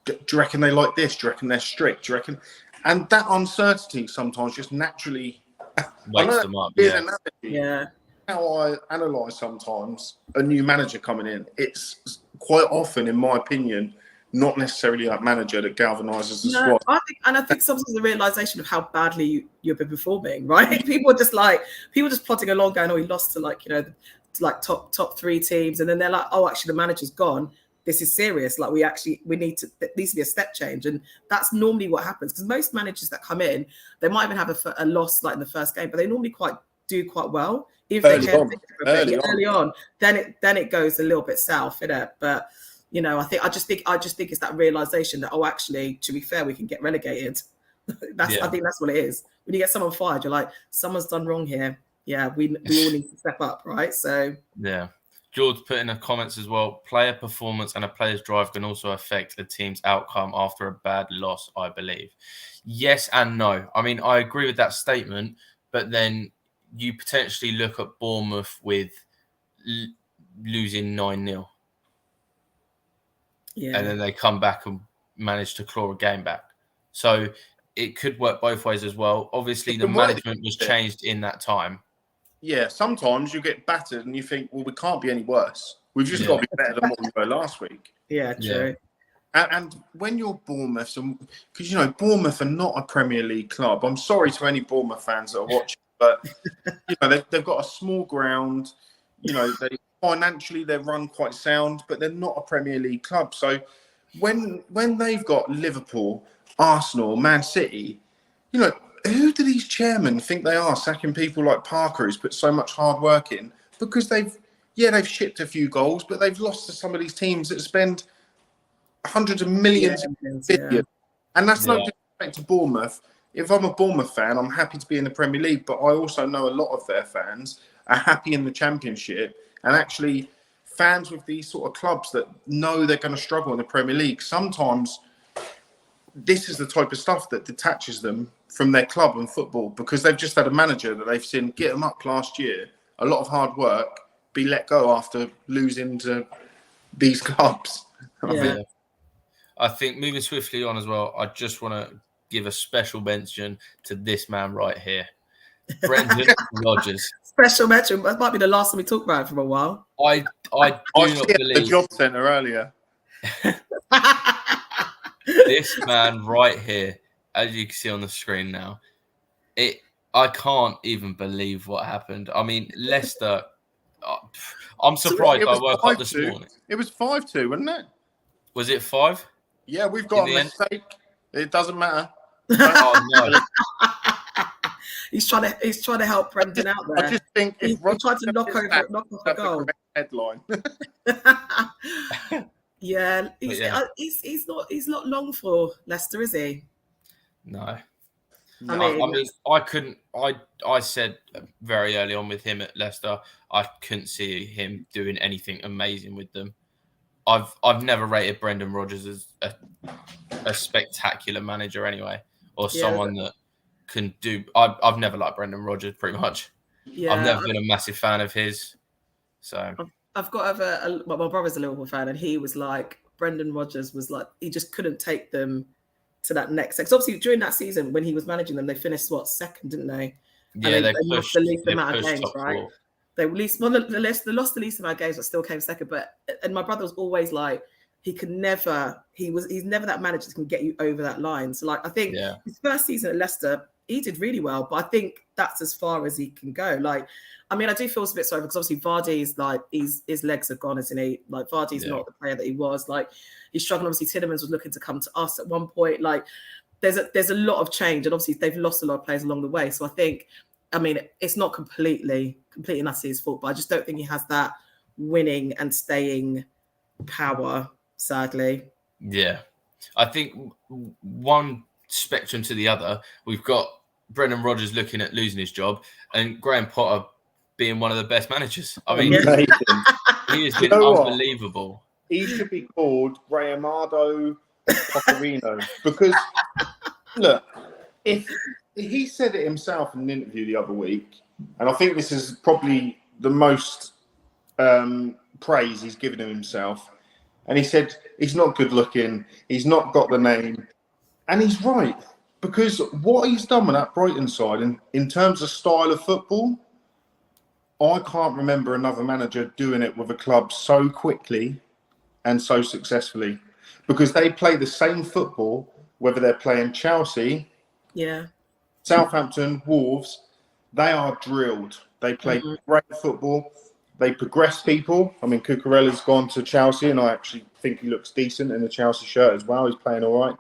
Do you reckon they like this? Do you reckon they're strict? Do you reckon? And that uncertainty sometimes just naturally wakes them up. How I analyse sometimes a new manager coming in, it's quite often, in my opinion, not necessarily that manager that galvanises the squad. I think sometimes the realization of how badly you've been performing, right? People just plodding along going, he lost to top 3 teams, and then they're like, actually the manager's gone. This is serious. There needs to be a step change, and that's normally what happens because most managers that come in, they might even have a loss in the first game, but they normally do quite well if they can early on. Then it goes a little bit south, innit? But I just think it's that realization that actually, to be fair, we can get relegated. I think that's what it is. When you get someone fired, you're like, someone's done wrong here. Yeah, we all need to step up, right? So George put in the comments as well. Player performance and a player's drive can also affect a team's outcome after a bad loss, I believe. Yes and no. I mean, I agree with that statement, but then you potentially look at Bournemouth with losing 9-0. And then they come back and manage to claw a game back. So it could work both ways as well. Obviously, the management was changed in that time. Yeah, sometimes you get battered and you think, well, we can't be any worse. We've just got to be better than what we were last week. Yeah, true. And when you're Bournemouth, because, Bournemouth are not a Premier League club. I'm sorry to any Bournemouth fans that are watching, but, they've got a small ground. Financially, they're run quite sound, but they're not a Premier League club. So when they've got Liverpool, Arsenal, Man City, who do these chairmen think they are, sacking people like Parker, who's put so much hard work in? Because they've shipped a few goals, but they've lost to some of these teams that spend hundreds of millions. And that's no disrespect to Bournemouth. If I'm a Bournemouth fan, I'm happy to be in the Premier League, but I also know a lot of their fans are happy in the Championship. And actually, fans with these sort of clubs that know they're going to struggle in the Premier League, sometimes this is the type of stuff that detaches them from their club and football because they've just had a manager that they've seen get them up last year, a lot of hard work, be let go after losing to these clubs. I think moving swiftly on as well, I just want to give a special mention to this man right here, Brendan Rodgers. Special mention. That might be the last time we talk about it for a while. I do not believe the job centre earlier. This man right here, as you can see on the screen now, I can't even believe what happened. I mean, Leicester. I'm surprised I woke up this morning. It was 5-2, wasn't it? Was it 5? Yeah, we've got a mistake. It doesn't matter. Oh no. He's trying to help Brendan out there. I just think he's trying to knock off a goal. Headline. He's not long for Leicester, is he? No. I couldn't. I said very early on with him at Leicester, I couldn't see him doing anything amazing with them. I've never rated Brendan Rodgers as a spectacular manager anyway, or someone that can do. I've never liked Brendan Rodgers pretty much. Yeah, I've never been a massive fan of his. So I've got my brother's a Liverpool fan, and he was like, Brendan Rodgers was like, he just couldn't take them to that next. Because obviously during that season when he was managing them, they finished second, didn't they? Yeah, they lost the least amount of games, right? They lost the least amount of games, but still came second. And my brother was always like, he's never that manager that can get you over that line. So like, I think his first season at Leicester, he did really well, but I think that's as far as he can go. Like, I mean, I do feel a bit sorry because obviously Vardy's like, his legs are gone, isn't he? Like, Vardy's not the player that he was. Like, he's struggling. Obviously, Tielemans was looking to come to us at one point. Like, there's a lot of change, and obviously they've lost a lot of players along the way. So I think, I mean, it's not completely not his fault, but I just don't think he has that winning and staying power, sadly. Yeah. I think one spectrum to the other, we've got Brendan Rodgers looking at losing his job and Graham Potter being one of the best managers. I mean, he has been unbelievable. What? He should be called Grahamardo Potterino because, look, if he said it himself in an interview the other week, and I think this is probably the most praise he's given himself. And he said he's not good looking, he's not got the name. And he's right, because what he's done with that Brighton side in terms of style of football, I can't remember another manager doing it with a club so quickly and so successfully. Because they play the same football, whether they're playing Chelsea, Southampton, Wolves, they are drilled. They play great football. They progress people. I mean, Cucurella's gone to Chelsea, and I actually think he looks decent in the Chelsea shirt as well. He's playing all right.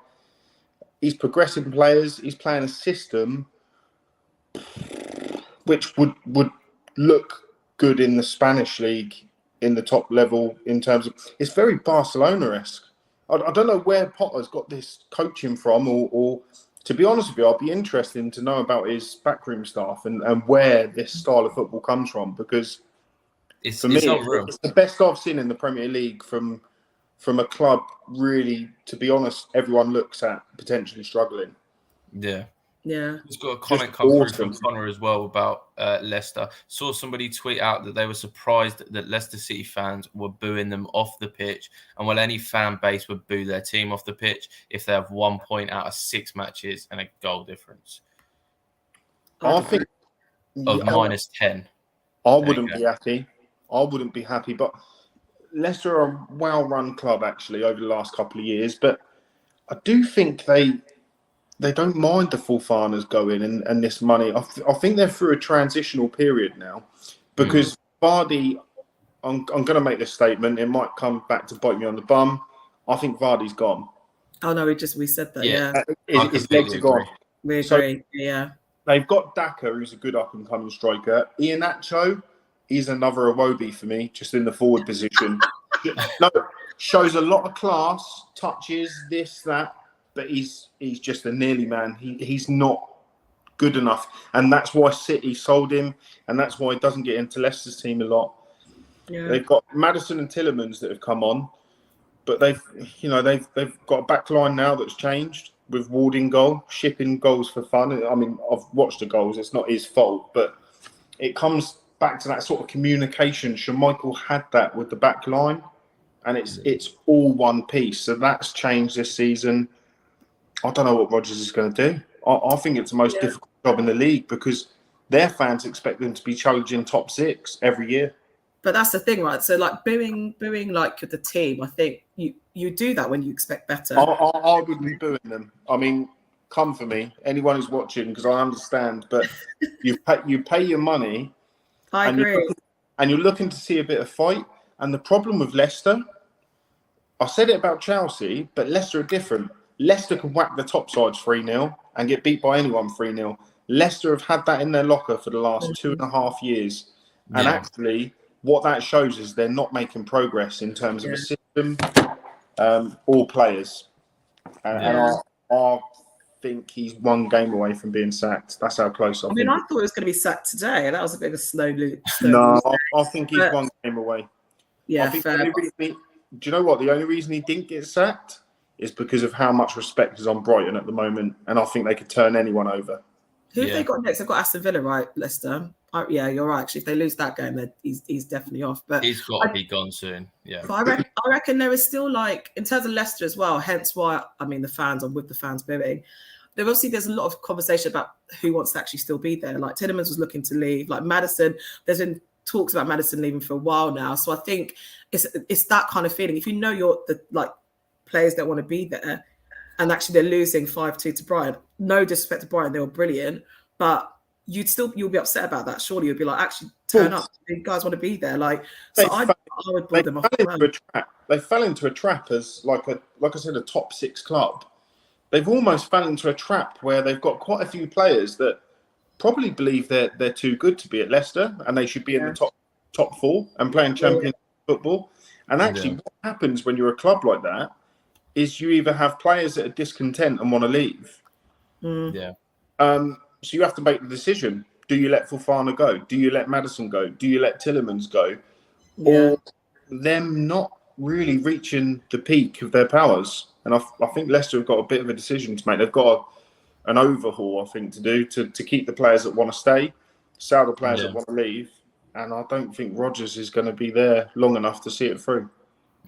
He's progressing players. He's playing a system which would look good in the Spanish league, in the top level, in terms of... It's very Barcelona-esque. I don't know where Potter's got this coaching from, or to be honest with you, I'll be interested to know about his backroom staff and where this style of football comes from, because for me, it's the best I've seen in the Premier League from a club, really, to be honest, everyone looks at potentially struggling. Yeah. Yeah. He's got a comment come through from Connor as well about Leicester. Saw somebody tweet out that they were surprised that Leicester City fans were booing them off the pitch, and while any fan base would boo their team off the pitch if they have 1 point out of 6 matches and a goal difference. I think of -10. I wouldn't be happy. I wouldn't be happy, but Leicester are a well-run club actually over the last couple of years. But I do think they don't mind the Fofanas going and this money. I think they're through a transitional period now, because Vardy. I'm going to make this statement. It might come back to bite me on the bum. I think Vardy's gone. Oh no, we said that. Yeah, his legs are gone. We agree. So, they've got Daka, who's a good up-and-coming striker. Iheanacho, he's another Iwobi for me, just in the forward position. No, shows a lot of class, touches, this, that, but he's just a nearly man. He's not good enough. And that's why City sold him, and that's why he doesn't get into Leicester's team a lot. Yeah. They've got Maddison and Tielemans that have come on, but they've got a back line now that's changed with Ward in goal, shipping goals for fun. I mean, I've watched the goals. It's not his fault, but it comes back to that sort of communication. Schmeichel had that with the back line, and it's all one piece. So that's changed this season. I don't know what Rodgers is going to do. I think it's the most difficult job in the league, because their fans expect them to be challenging top 6 every year. But that's the thing, right? So, like, booing like the team, I think you do that when you expect better. I wouldn't be booing them. I mean, come for me, anyone who's watching, because I understand. But you pay your money. I agree. And you're looking to see a bit of fight. And the problem with Leicester, I said it about Chelsea, but Leicester are different. Leicester can whack the top sides 3-0 and get beat by anyone 3-0. Leicester have had that in their locker for the last 2.5 years. And actually, what that shows is they're not making progress in terms of a system or players. And I think he's 1 game away from being sacked. That's how close I think. I thought it was going to be sacked today. That was a bit of a slow loop. No, I think he's 1 game away. Yeah, I think do you know what? The only reason he didn't get sacked is because of how much respect is on Brighton at the moment. And I think they could turn anyone over. Who have they got next? They've got Aston Villa, right, Leicester? Yeah, you're right. Actually, if they lose that game, then he's definitely off. But he's got to be gone soon. Yeah, but I reckon there is still, like, in terms of Leicester as well. Hence why, I mean, the fans, I'm with the fans booing. There's a lot of conversation about who wants to actually still be there. Like, Tielemans was looking to leave. Like, Maddison, there's been talks about Maddison leaving for a while now. So I think it's that kind of feeling. If you know the players that want to be there, and actually they're losing 5-2 to Brighton. No disrespect to Brighton, they were brilliant, but you'll be upset about that. Surely you'll be like, actually turn up. You guys want to be there, like. So I would build them off. They fell into a trap as like I said, a top 6 club. They've almost fell into a trap where they've got quite a few players that probably believe they're too good to be at Leicester and they should be in the top 4 and playing Champions football. And actually, what happens when you're a club like that is you either have players that are discontent and want to leave. So you have to make the decision. Do you let Fofana go? Do you let Maddison go? Do you let Tielemans go? Or them not really reaching the peak of their powers? And I think Leicester have got a bit of a decision to make. They've got an overhaul, I think, to do to keep the players that want to stay, sell the players that want to leave. And I don't think Rodgers is going to be there long enough to see it through.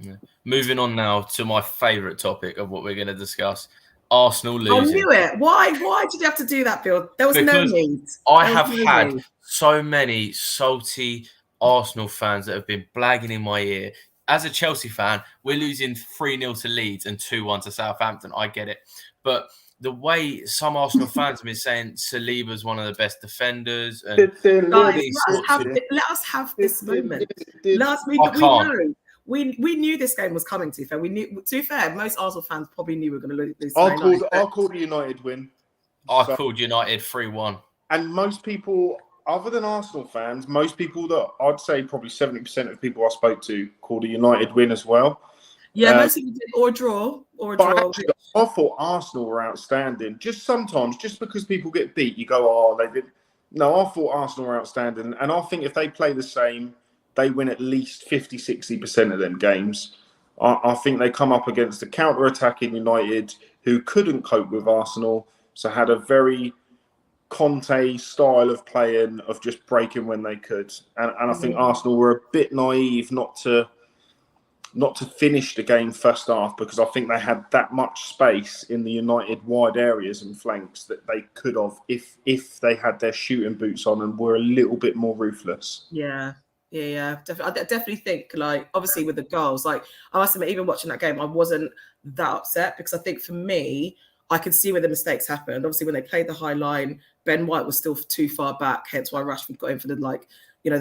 Yeah. Moving on now to my favourite topic of what we're going to discuss. Arsenal losing. I knew it. Why did you have to do that, Bill? There was no need. I have had so many salty Arsenal fans that have been blagging in my ear. As a Chelsea fan, we're losing 3-0 to Leeds and 2-1 to Southampton. I get it. But the way some Arsenal fans have been saying Saliba's one of the best defenders. And guys, let us have this moment. We knew this game was coming, to be fair. To be fair, most Arsenal fans probably knew we were going to lose. I'll call the United win. I called United 3-1. And most people, other than Arsenal fans, most people that I'd say probably 70% of people I spoke to called a United win as well. Yeah, most people did, or a draw. Actually, I thought Arsenal were outstanding. Just sometimes, just because people get beat, you go, oh, they did. No, I thought Arsenal were outstanding. And I think if they play the same, they win at least 50-60% of them games. I think they come up against a counter-attacking United who couldn't cope with Arsenal, so had a very Conte style of playing, of just breaking when they could. And I think Arsenal were a bit naive not to finish the game first half, because I think they had that much space in the United wide areas and flanks that they could have if they had their shooting boots on and were a little bit more ruthless. Yeah. I definitely think, like, obviously with the goals, like, I must admit, even watching that game, I wasn't that upset, because I think for me, I could see where the mistakes happened. Obviously, when they played the high line, Ben White was still too far back, hence why Rashford got in for the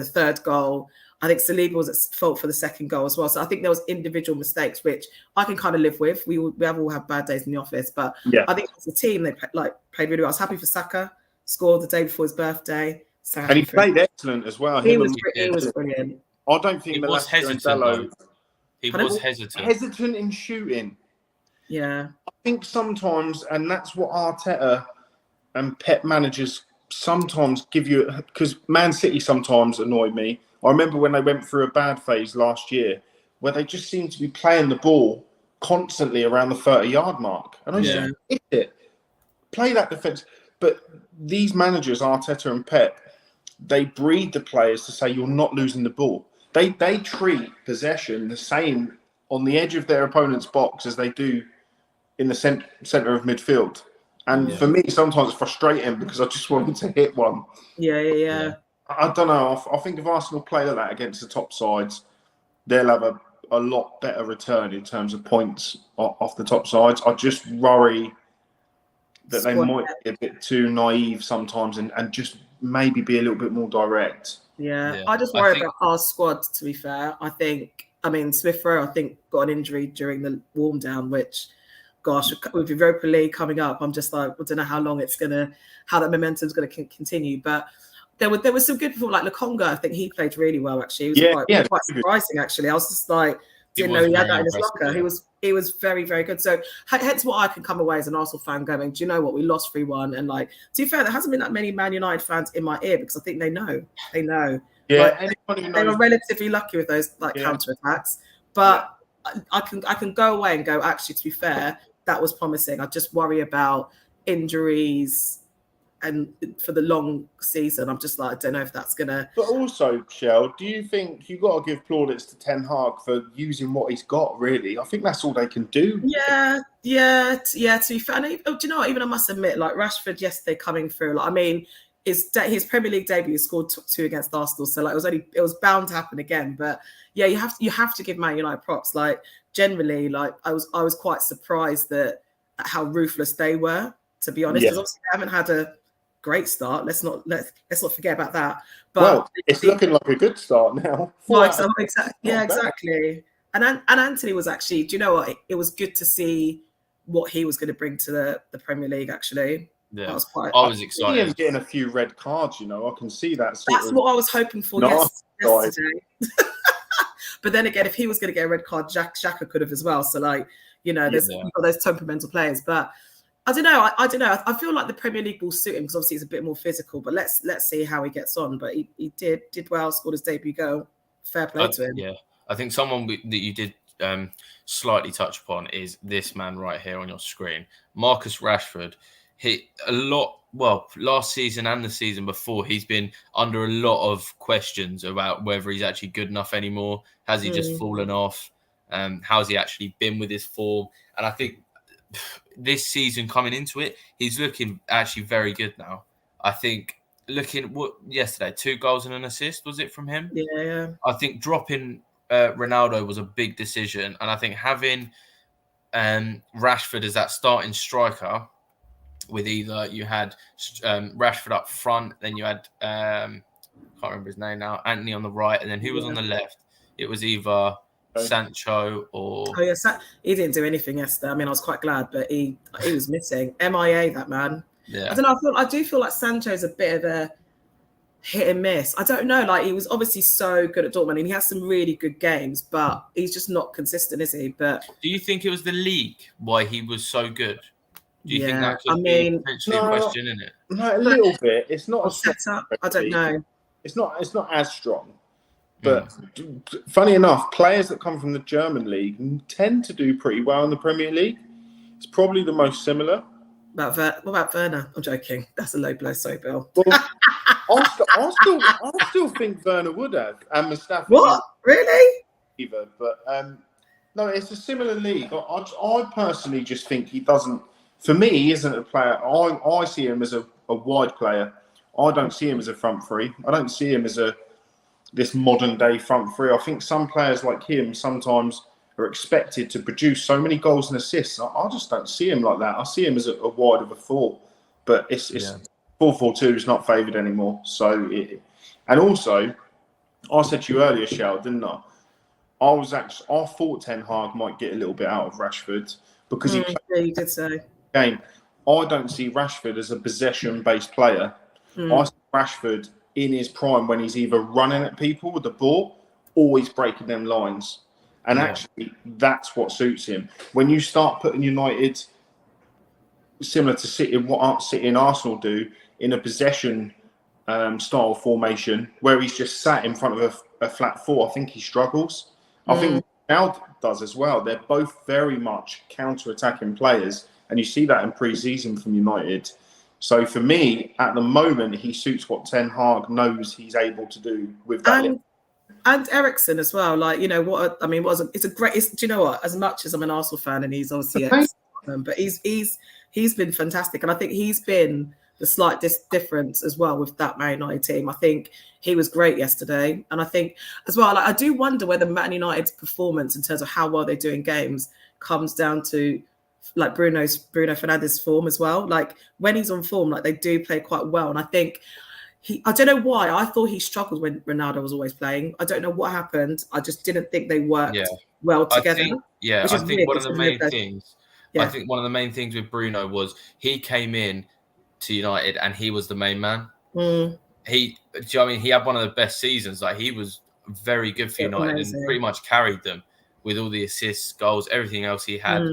third goal. I think Saliba was at fault for the second goal as well. So I think there was individual mistakes, which I can kind of live with. We have all had bad days in the office, but I think as a team, they played really well. I was happy for Saka, scored the day before his birthday. So and he played excellent as well. He was brilliant. I don't think he was hesitant. He was hesitant. Hesitant in shooting. Yeah. I think sometimes, and that's what Arteta and Pep managers sometimes give you, because Man City sometimes annoyed me. I remember when they went through a bad phase last year where they just seemed to be playing the ball constantly around the 30-yard mark. And I just hit it. Play that defence. But these managers, Arteta and Pep, they breed the players to say you're not losing the ball. They treat possession the same on the edge of their opponent's box as they do in the centre of midfield. And for me, sometimes it's frustrating because I just wanted to hit one. Yeah. I don't know. I think if Arsenal play like that against the top sides, they'll have a lot better return in terms of points off the top sides. I just worry that they might be a bit too naive sometimes and just maybe be a little bit more direct. Yeah. I just worry about our squad, to be fair. Smith Rowe, I think, got an injury during the warm down, which, gosh, with Europa League coming up, I'm just like, I don't know how long how that momentum's going to continue. But there was some good people, like Lokonga. I think he played really well, actually. It was quite surprising, actually. I was just like, didn't know he had that in his locker. He was very, very good. So hence what I can come away as an Arsenal fan going, do you know what? We lost 3-1. And like, to be fair, there hasn't been that many Man United fans in my ear, because I think they know. Yeah, they were relatively lucky with those counter attacks. But I can go away and go, actually, to be fair, that was promising. I just worry about injuries and for the long season. I'm just like, I don't know if that's gonna. But also, Shell, do you think you got to give plaudits to Ten Hag for using what he's got? Really, I think that's all they can do. Yeah. To be fair, and do you know what? Even I must admit, like Rashford yesterday coming through. Like, I mean, his Premier League debut, he scored 2 against Arsenal. So like it was bound to happen again. But yeah, you have to give Man United props. Like generally, like I was quite surprised at how ruthless they were, to be honest. Because obviously they haven't had a great start. Let's not forget about that. But it's looking like a good start now. Exactly. And Anthony was actually, do you know what? It was good to see what he was going to bring to the Premier League, actually. Yeah, I was excited. Him getting a few red cards, I can see that. That's what I was hoping for yesterday. But then again, if he was going to get a red card, Xhaka could have as well. So like, you've got those temperamental players. But I don't know. I feel like the Premier League will suit him because obviously it's a bit more physical. But let's see how he gets on. But he did well, scored his debut goal. Fair play to him. Yeah, I think someone that you did slightly touch upon is this man right here on your screen, Marcus Rashford. Last season and the season before, he's been under a lot of questions about whether he's actually good enough anymore. Has he just fallen off? How's he actually been with his form? And I think this season coming into it, he's looking actually very good now. I think yesterday, 2 goals and an assist, was it from him? Yeah. I think dropping Ronaldo was a big decision. And I think having Rashford as that starting striker, with either you had Rashford up front, then you had can't remember his name now, Anthony on the right, and then who was on the left? It was either Sancho or he didn't do anything yesterday. I mean, I was quite glad, but he was missing. MIA, that man. Yeah. I don't know. I do feel like Sancho's a bit of a hit and miss. I don't know. Like he was obviously so good at Dortmund, and he has some really good games, but he's just not consistent, is he? But do you think it was the league why he was so good? Do you think that could be potentially a question in it? No, a little bit. It's not a setup. I don't know. It's not as strong. But funny enough, players that come from the German league tend to do pretty well in the Premier League. It's probably the most similar. What about Werner? I'm joking. That's a low blow, sorry, Bill. Well, I still think Werner would have, and Mustafi. What? Really? Either, but no, it's a similar league. I personally just think he doesn't. For me, he isn't a player. I see him as a wide player. I don't see him as a front three. I don't see him as this modern day front three. I think some players like him sometimes are expected to produce so many goals and assists. I just don't see him like that. I see him as a wide of a 4. But it's 4-4-2 is not favoured anymore. And also, I said to you earlier, Shell, didn't I? I thought Ten Hag might get a little bit out of Rashford because he played. Yeah, you did say. Game. I don't see Rashford as a possession-based player. I see Rashford in his prime when he's either running at people with the ball or he's breaking them lines. And actually, that's what suits him. When you start putting United, similar to City, what City and Arsenal do, in a possession style formation, where he's just sat in front of a flat 4, I think he struggles. I think Ronaldo does as well. They're both very much counter-attacking players. And you see that in pre-season from United. So for me, at the moment, he suits what Ten Hag knows he's able to do with that. And Eriksen as well. Like, it's a great. Do you know what? As much as I'm an Arsenal fan, and he's obviously but he's been fantastic, and I think he's been the slight difference as well with that Man United team. I think he was great yesterday, and I think as well. Like, I do wonder whether Man United's performance in terms of how well they do in games comes down to like Bruno Fernandes' form as well. Like when he's on form, like they do play quite well. And I think I don't know why, I thought he struggled when Ronaldo was always playing. I don't know what happened. I just didn't think they worked well together. I think one of the main things with Bruno was he came in to United and he was the main man. He had one of the best seasons. Like he was very good for United and pretty much carried them with all the assists, goals, everything else he had.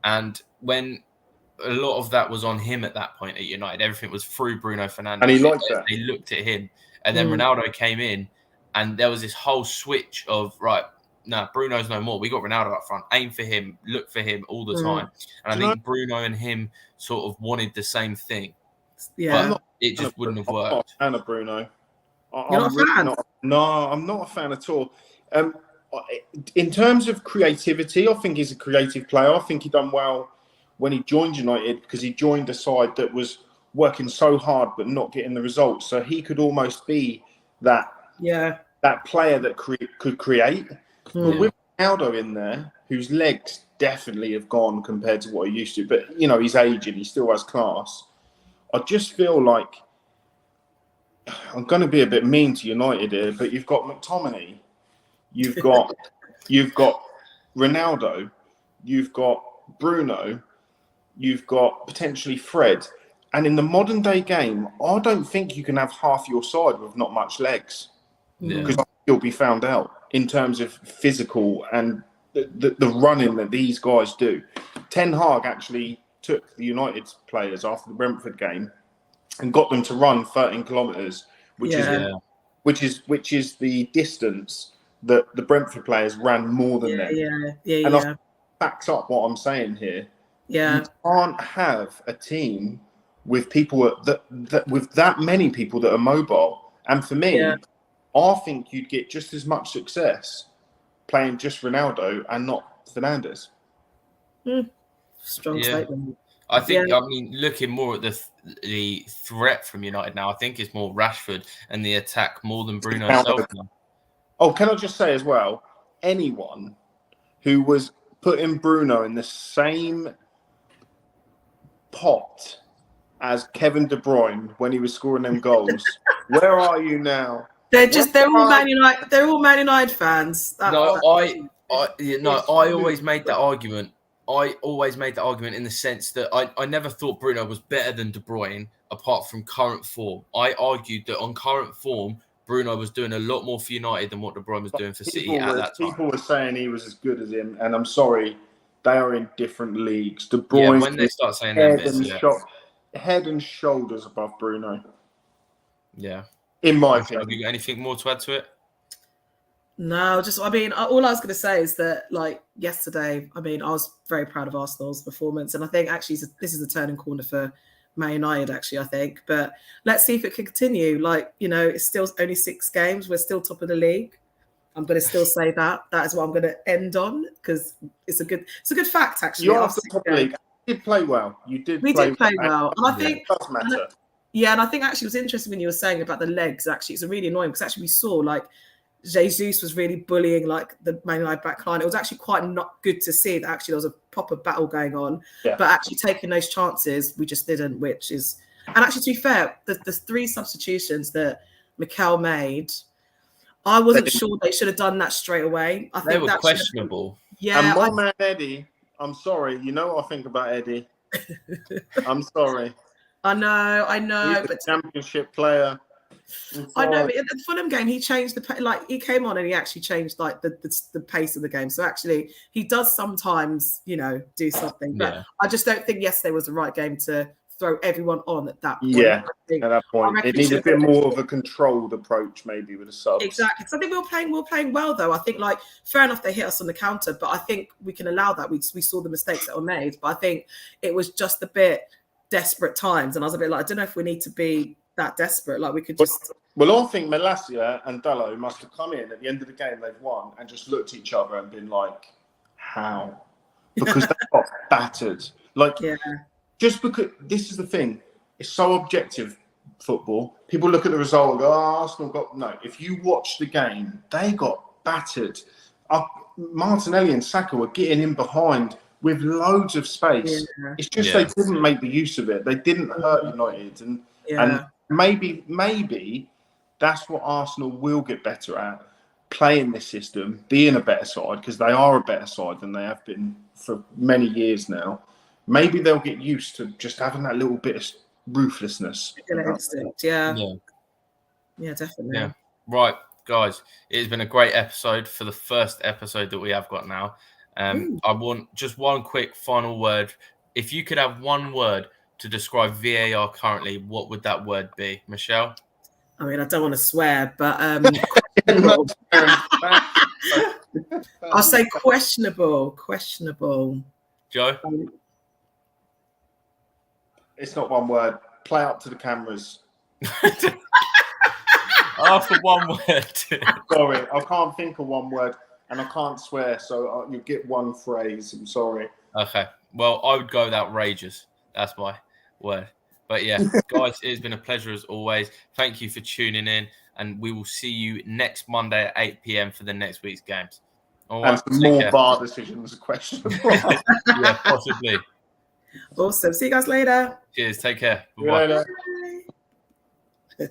And when a lot of that was on him at that point at United, everything was through Bruno Fernandes. And he liked that. They looked at him. And then Ronaldo came in and there was this whole switch of, Bruno's no more. We got Ronaldo up front. Aim for him. Look for him all the time. And I think Bruno and him sort of wanted the same thing. Yeah. But it just wouldn't have worked. I'm not a fan of Bruno. You're not a fan? No, I'm not a fan at all. In terms of creativity, I think he's a creative player. I think he done well when he joined United because he joined a side that was working so hard but not getting the results. So he could almost be that player that could create. But with Ronaldo in there, whose legs definitely have gone compared to what he used to, but he's aging, he still has class. I just feel like I'm going to be a bit mean to United here, but you've got McTominay, you've got Ronaldo, you've got Bruno, you've got potentially Fred. And in the modern day game, I don't think you can have half your side with not much legs. Because you'll be found out in terms of physical and the running that these guys do. Ten Hag actually took the United players after the Brentford game and got them to run 13 kilometres, which is the distance that the Brentford players ran more than them. And I backs up what I'm saying here. You can't have a team with people with that many people that are mobile. And for me, I think you'd get just as much success playing just Ronaldo and not Fernandes. Strong statement. I think, looking more at the threat from United now, I think it's more Rashford and the attack more than Bruno himself now. Oh, can I just say as well, anyone who was putting Bruno in the same pot as Kevin De Bruyne when he was scoring them goals, where are you now? They're all Man United. They're all Man United fans. I always made that argument. I always made the argument in the sense that I never thought Bruno was better than De Bruyne apart from current form. I argued that on current form, Bruno was doing a lot more for United than what De Bruyne was doing for City at that time. People were saying he was as good as him, and I'm sorry, they are in different leagues. De Bruyne, when they start saying that, head and shoulders above Bruno. Yeah. In my opinion. Have you got anything more to add to it? No, all I was going to say is that, yesterday, I was very proud of Arsenal's performance. And I think actually this is a turning corner for Man United, actually, I think. But let's see if it can continue. It's still only 6 games. We're still top of the league. I'm going to still say that. That is what I'm going to end on because it's a good fact, actually. You're after the top of the league. You did play well. We did play well. And I think it does matter. And I think actually it was interesting when you were saying about the legs. Actually, it's really annoying because actually we saw Jesus was really bullying the Man United back line. It was actually quite not good to see that actually there was a proper battle going on. Yeah. But actually taking those chances, we just didn't, which is... And actually, to be fair, the 3 substitutions that Mikel made, I wasn't sure they should have done that straight away. I think they were questionable. And my man Eddie, I'm sorry, you know what I think about Eddie. I'm sorry. I know. He's a championship player. I know, but in the Fulham game, he changed he came on and he actually changed the pace of the game. So actually, he does sometimes, do something. But I just don't think yesterday was the right game to throw everyone on at that point. Yeah, at that point, it needs a bit more of a controlled approach, maybe with the subs. Exactly. Because I think we were playing well, though. I think fair enough, they hit us on the counter, but I think we can allow that. We saw the mistakes that were made, but I think it was just a bit desperate times, and I was a bit I don't know if we need to be that desperate. We could just. Well, I think Malacia and Dalot must have come in at the end of the game they've won and just looked at each other and been like, "How?" Because they got battered. Just because this is the thing, it's so objective. Football. People look at the result and go, "Oh, Arsenal got no." If you watch the game, they got battered. Martinelli and Saka were getting in behind with loads of space. Yeah. It's just they didn't make the use of it. They didn't hurt United, and maybe that's what Arsenal will get better at, playing this system, being a better side, because they are a better side than they have been for many years now. Maybe they'll get used to just having that little bit of ruthlessness. Yeah, definitely. Yeah. Right, guys, it has been a great episode for the first episode that we have got now. I want just one quick final word. If you could have one word to describe VAR currently, what would that word be, Michelle? I don't want to swear, but I'll say questionable. Joe? It's not one word. Play up to the cameras. After one word. Sorry, I can't think of one word, and I can't swear, so you get one phrase. I'm sorry. Okay. Well, I would go with outrageous. That's my word. But yeah, guys, it's been a pleasure as always. Thank you for tuning in, and we will see you next Monday at 8 p.m. for the next week's games. All right, and some more VAR decisions questionable. Yeah, possibly. Awesome. See you guys later. Cheers. Take care. See you later. Bye.